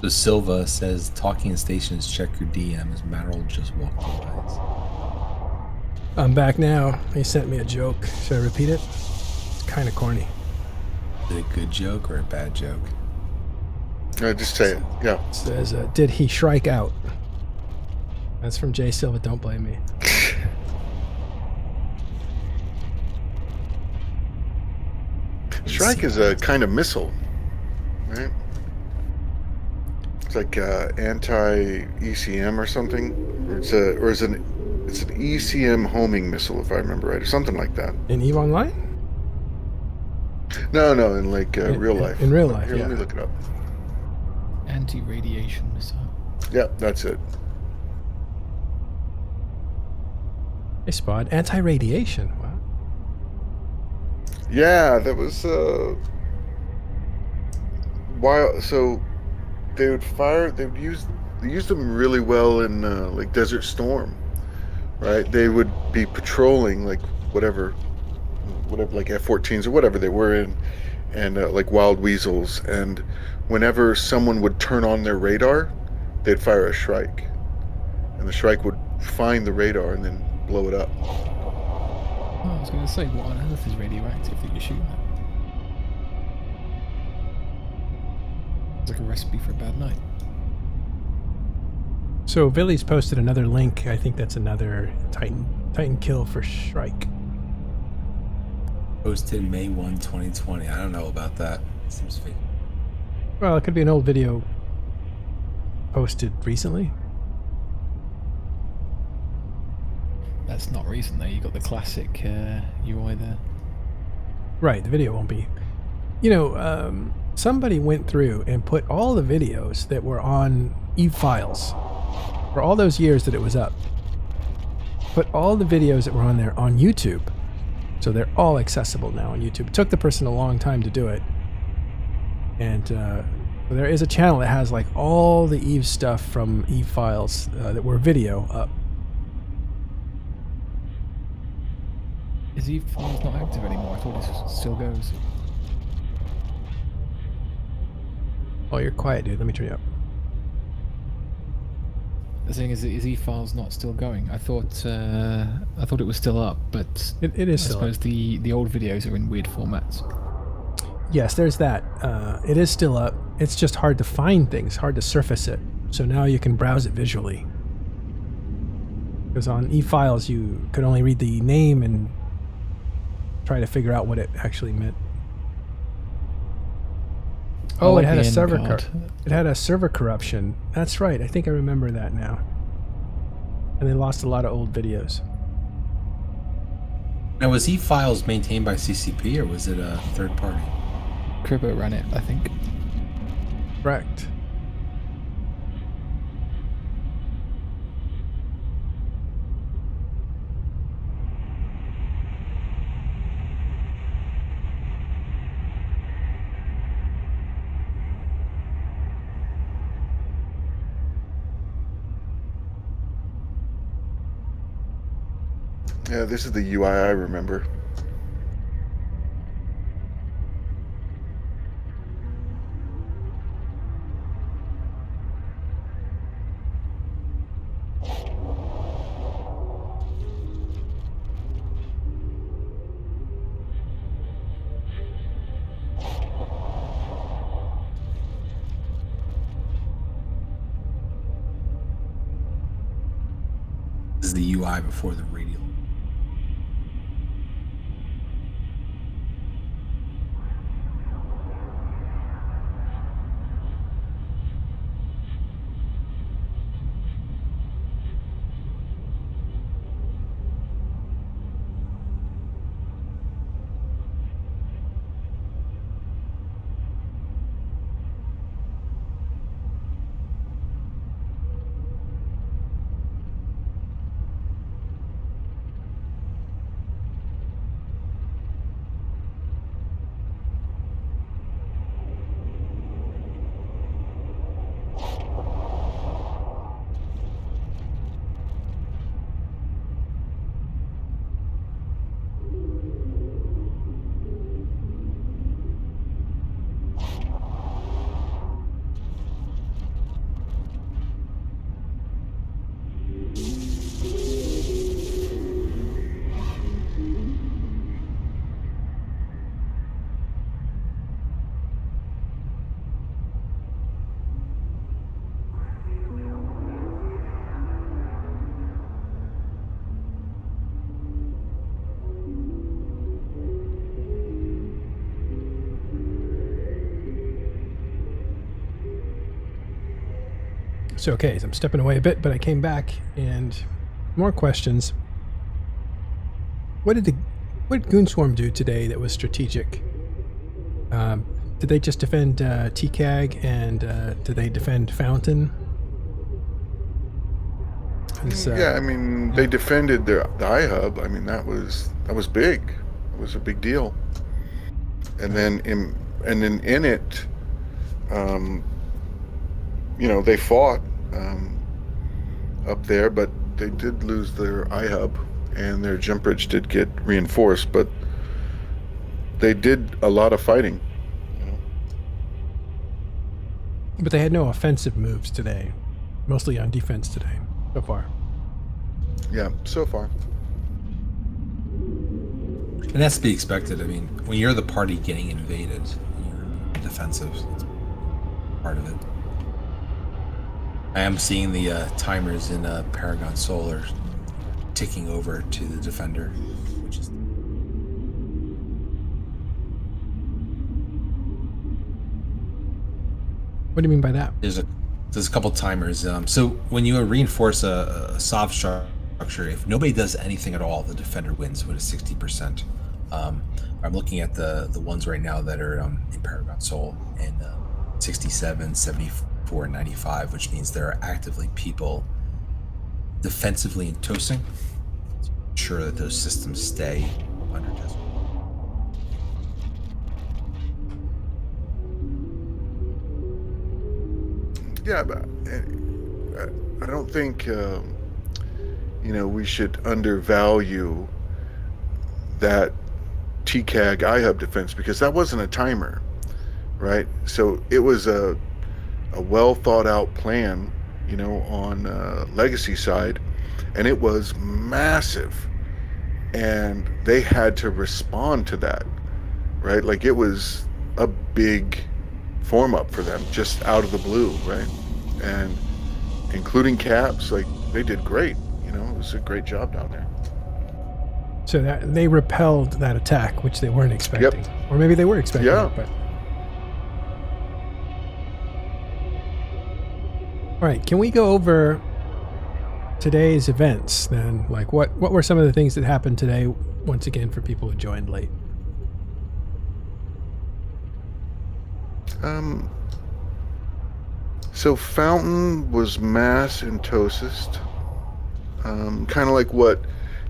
So Silva says, talking in stations, check your DMs. Merrill just walked away. I'm back now. He sent me a joke. Should I repeat it? It's kind of corny. Is it a good joke or a bad joke? Just say it. Yeah. It says, did he shrike out? That's from Jay Silva. Don't blame me. Shrike is a kind of missile, right? It's like anti-ECM or something. Or it's an ECM homing missile, if I remember right, or something like that. In EVE Online? No, in like real life. In real life, Here, yeah. let me look it up. Anti-radiation missile. Yep, that's it. Hey, Spot. Anti-radiation. Wow. Yeah, that was while so they would fire. They used them really well in like Desert Storm, right? They would be patrolling like whatever like F-14s or whatever they were in, and like wild weasels. And whenever someone would turn on their radar, they'd fire a Shrike, and the Shrike would find the radar and then blow it up. Oh, I was going to say, what on earth is radioactive that you're shooting at? It's like a recipe for a bad night. So Billy's posted another link. I think that's another Titan kill for Shrike. Posted May 1, 2020. I don't know about that. Seems fake. Well, it could be an old video posted recently. That's not recent though. You got the classic UI there. Right, the video won't be. You know, somebody went through and put all the videos that were on e-files for all those years that it was up. Put all the videos that were on there on YouTube. So they're all accessible now on YouTube. It took the person a long time to do it. And there is a channel that has like all the Eve stuff from e-files that were video up. Is e-files not active anymore? I thought it still goes. Oh, you're quiet, dude. Let me turn you up. The thing is e-files not still going? I thought it was still up, but It is I still suppose up. the old videos are in weird formats. Yes, there's that. It is still up. It's just hard to find things, hard to surface it. So now you can browse it visually. Because on e-files, you could only read the name and try to figure out what it actually meant. Oh, like it had the a end server card. it had a server corruption. That's right. I think I remember that now. And they lost a lot of old videos. Now, was e-files maintained by CCP or was it a third party? Cribbo ran it, I think. Correct. Yeah, this is the UI I remember. This is the UI before the radial. So, okay, so I'm stepping away a bit, but I came back and more questions. What did Goonswarm do today that was strategic? Did they just defend TCAG and did they defend Fountain? Yeah, I mean, they defended the iHub. I mean, that was big. It was a big deal. And then in it, they fought up there, but they did lose their iHub, and their jump bridge did get reinforced. But they did a lot of fighting. But they had no offensive moves today. Mostly on defense today, so far. Yeah, so far. And that's to be expected. I mean, when you're the party getting invaded, you're defensive. It's part of it. I am seeing the timers in Paragon Solar ticking over to the defender, which is... What do you mean by that? There's a couple timers. So when you reinforce a soft structure, if nobody does anything at all, the defender wins with a 60%. I'm looking at the ones right now that are in Paragon Soul, and 67, 74, and 95, which means there are actively people defensively and toasting to ensure that those systems stay under test. Yeah, but I don't think we should undervalue that TCAG iHub defense, because that wasn't a timer, right? So it was a well thought out plan, on Legacy side, and it was massive, and they had to respond to that, right? Like, it was a big form up for them just out of the blue, right? And including Caps, like, they did great. It was a great job down there. So that they repelled that attack, which they weren't expecting. Yep. Or maybe they were expecting Yeah. it, but... All right, can we go over today's events then? Like, what were some of the things that happened today, once again, for people who joined late? So Fountain was mass and Tosist, kind of like what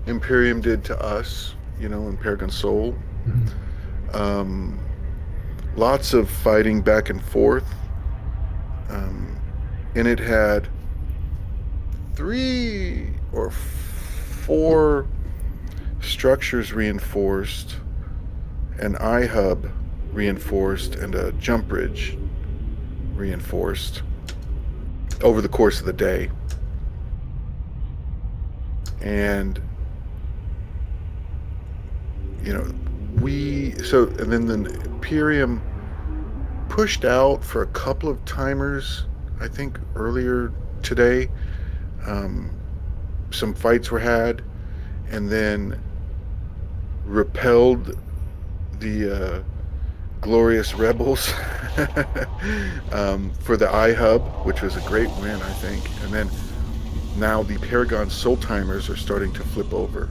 Imperium did to us, in Paragon Soul. Mm-hmm. Lots of fighting back and forth, and it had 3 or 4 structures reinforced, an iHub reinforced, and a jump bridge reinforced over the course of the day. And and then the Imperium pushed out for a couple of timers, I think earlier today. Some fights were had, and then repelled the glorious rebels for the iHub, which was a great win, I think. And then now the Paragon Soul timers are starting to flip over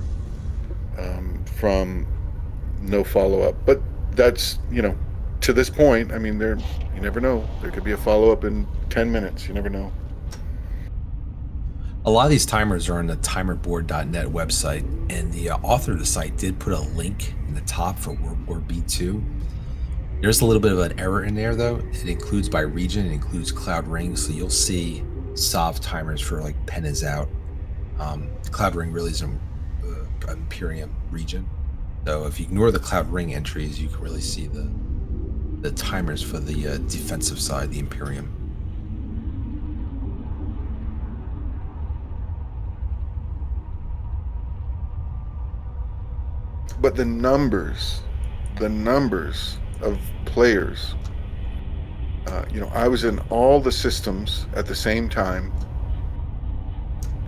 from no follow-up. But that's, to this point, I mean, you never know. There could be a follow-up in 10 minutes. You never know. A lot of these timers are on the timerboard.net website, and the author of the site did put a link in the top for World War B2. There's a little bit of an error in there, though. It includes by region. It includes Cloud Ring, so you'll see SOV timers for like Pen is out. Cloud Ring really is an Imperium region. So if you ignore the Cloud Ring entries, you can really see the timers for the defensive side, the Imperium. But the numbers of players, I was in all the systems at the same time.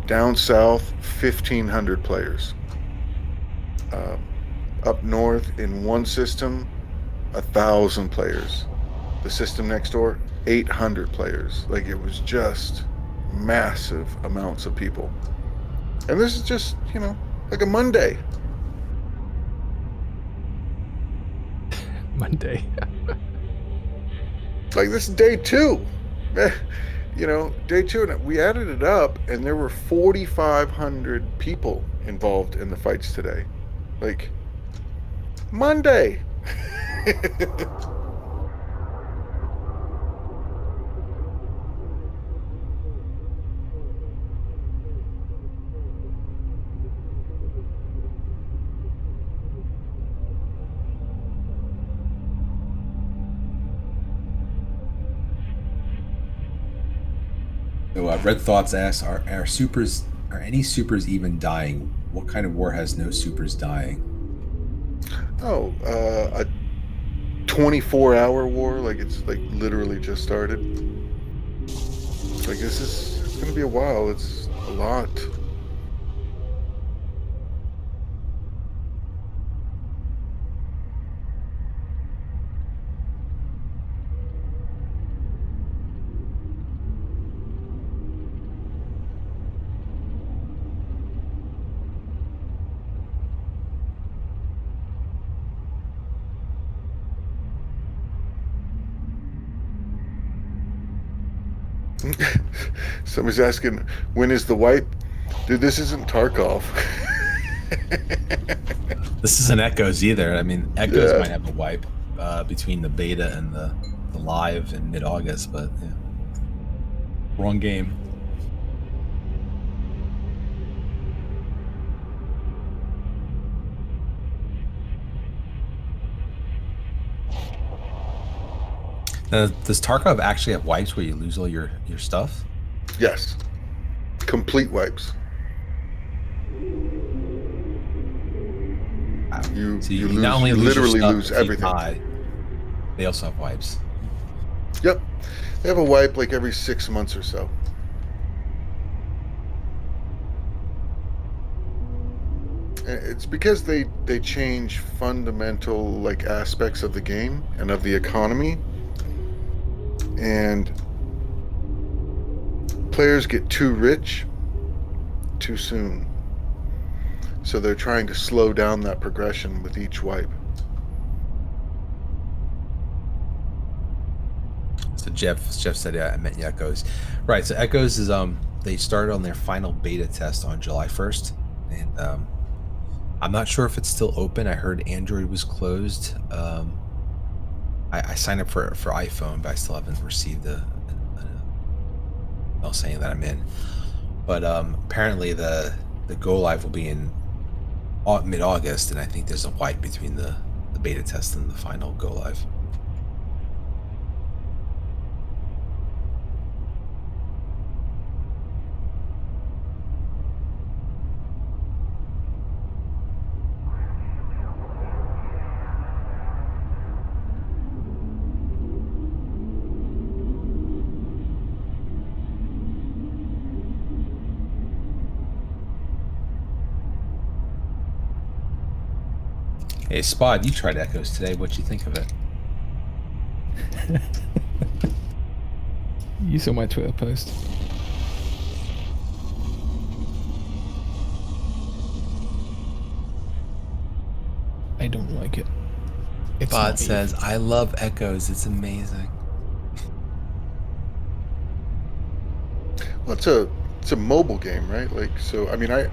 Down south, 1,500 players. Up north in one system, 1,000 players. The system next door, 800 players. Like, it was just massive amounts of people. And this is just, like a Monday. Monday. Like this is day 2. Day 2, and we added it up, and there were 4,500 people involved in the fights today. Like Monday. So Red Thoughts asks, are any supers even dying? What kind of war has no supers dying? Oh, a 24-hour war, like it's like literally just started. Like it's gonna be a while. It's a lot. Somebody's asking, when is the wipe? Dude, this isn't Tarkov. This isn't Echoes either. I mean, Echoes Yeah. might have a wipe between the beta and the live in mid-August, but yeah. Wrong game. Does Tarkov actually have wipes where you lose all your stuff? Yes. Complete wipes. Wow. You So you lose, not only you lose your literally stuff, lose if you everything. die, they also have wipes. Yep. They have a wipe like every 6 months or so. And it's because they change fundamental like aspects of the game and of the economy, and players get too rich too soon. So they're trying to slow down that progression with each wipe. So Jeff said, yeah, I meant Echoes. Right, so Echoes is they started on their final beta test on July 1st, and I'm not sure if it's still open. I heard Android was closed. I signed up for iPhone, but I still haven't received a email saying that I'm in. But apparently the go live will be in mid-August, and I think there's a wipe between the beta test and the final go live. Hey, Spod, you tried Echoes today. What'd you think of it? You saw my Twitter post. I don't like it. It's Spod not says, Eve. I love Echoes. It's amazing. Well, it's a mobile game, right? Like, so I mean, I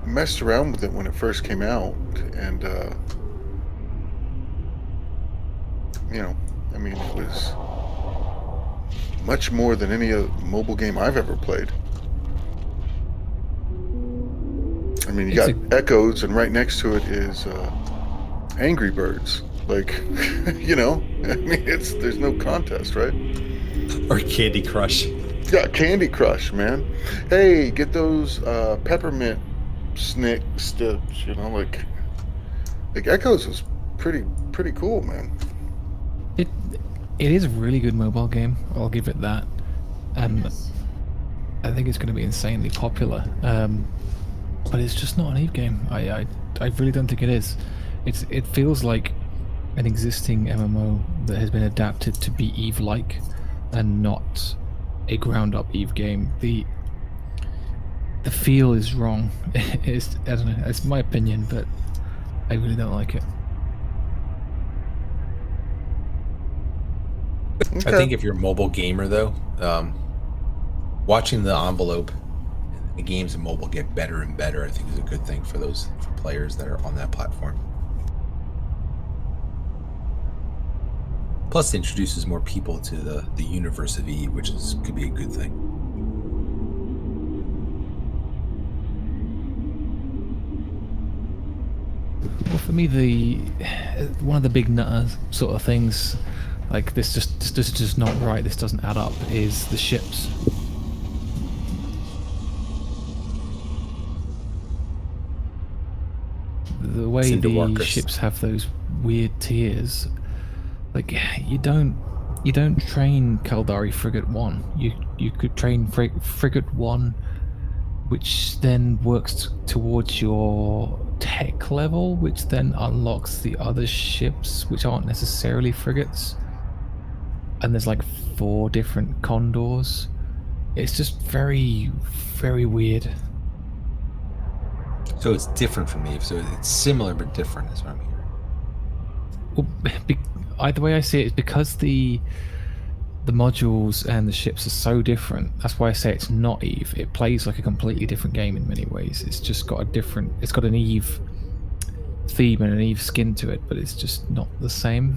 messed around with it when it first came out, and I mean, it was much more than any mobile game I've ever played. I mean, you got Echoes, and right next to it is Angry Birds. Like, I mean, there's no contest, right? Or Candy Crush. Yeah, Candy Crush, man. Hey, get those peppermint snick sticks. Like Echoes is pretty cool, man. It is a really good mobile game. I'll give it that. I think it's going to be insanely popular. But it's just not an Eve game. I really don't think it is. It feels like an existing MMO that has been adapted to be Eve-like, and not a ground-up Eve game. The feel is wrong. I don't know. It's my opinion, but I really don't like it. Okay. I think if you're a mobile gamer, though, watching the envelope and the games in mobile get better and better, I think is a good thing for players that are on that platform. Plus, it introduces more people to the universe of Eve, which could be a good thing. Well, for me, one of the big sort of things, like this is just not right. This doesn't add up. Is the ships. The way the ships have those weird tiers, like you don't train Kaldari Frigate 1. You could train Frigate 1, which then works towards your tech level, which then unlocks the other ships, which aren't necessarily frigates. And there's like 4 different Condors. It's just very, very weird. So it's different from Eve. So it's similar but different, is what I'm hearing. Well, the way I see it is because the modules and the ships are so different. That's why I say it's not Eve. It plays like a completely different game in many ways. It's just got it's got an Eve theme and an Eve skin to it, but it's just not the same.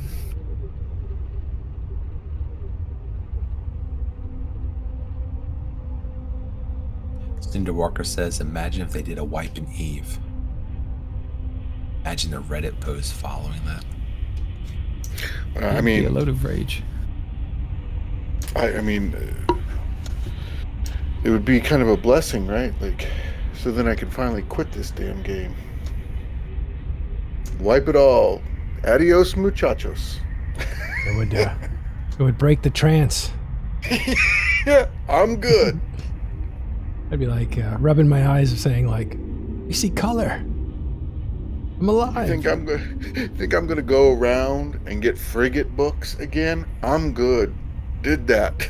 Cinder Walker says, imagine if they did a wipe in Eve. Imagine the Reddit post following that. I mean, be a load of rage. I mean, it would be kind of a blessing, right? Like, so then I can finally quit this damn game. Wipe it all. Adios, muchachos. It would break the trance. Yeah, I'm good. I'd be like rubbing my eyes and saying like, "You see color. I'm alive." Think I'm gonna go around and get frigate books again? I'm good. Did that.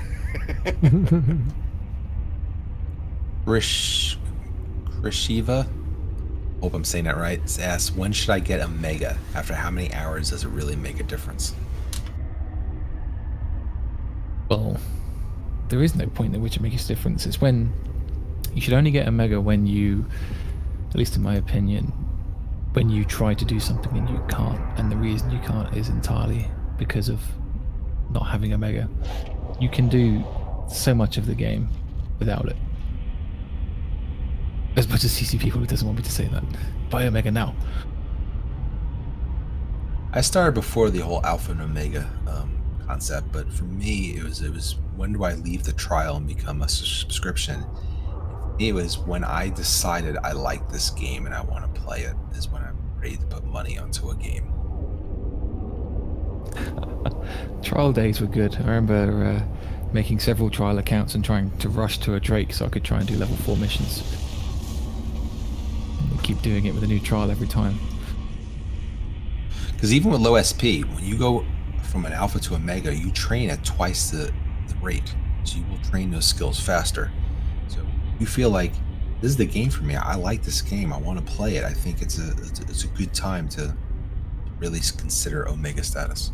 Krishiva, hope I'm saying that right, asks, when should I get a Mega? After how many hours does it really make a difference? Well, there is no point at which it makes a difference. It's when you should only get a Mega when you, at least in my opinion, when you try to do something and you can't. And the reason you can't is entirely because of not having a Mega. You can do so much of the game without it. As much as CC people who doesn't want me to say that. Buy a Mega now. I started before the whole Alpha and Omega concept, but for me, it was when do I leave the trial and become a subscription? It was when I decided I like this game and I want to play it, is when I'm ready to put money onto a game. Trial days were good. I remember making several trial accounts and trying to rush to a Drake so I could try and do level 4 missions. And keep doing it with a new trial every time. Because even with low SP, when you go from an Alpha to a Mega, you train at twice the rate. So you will train those skills faster. So you feel like this is the game for me. I like this game. I want to play it. I think it's a good time to really consider Omega status.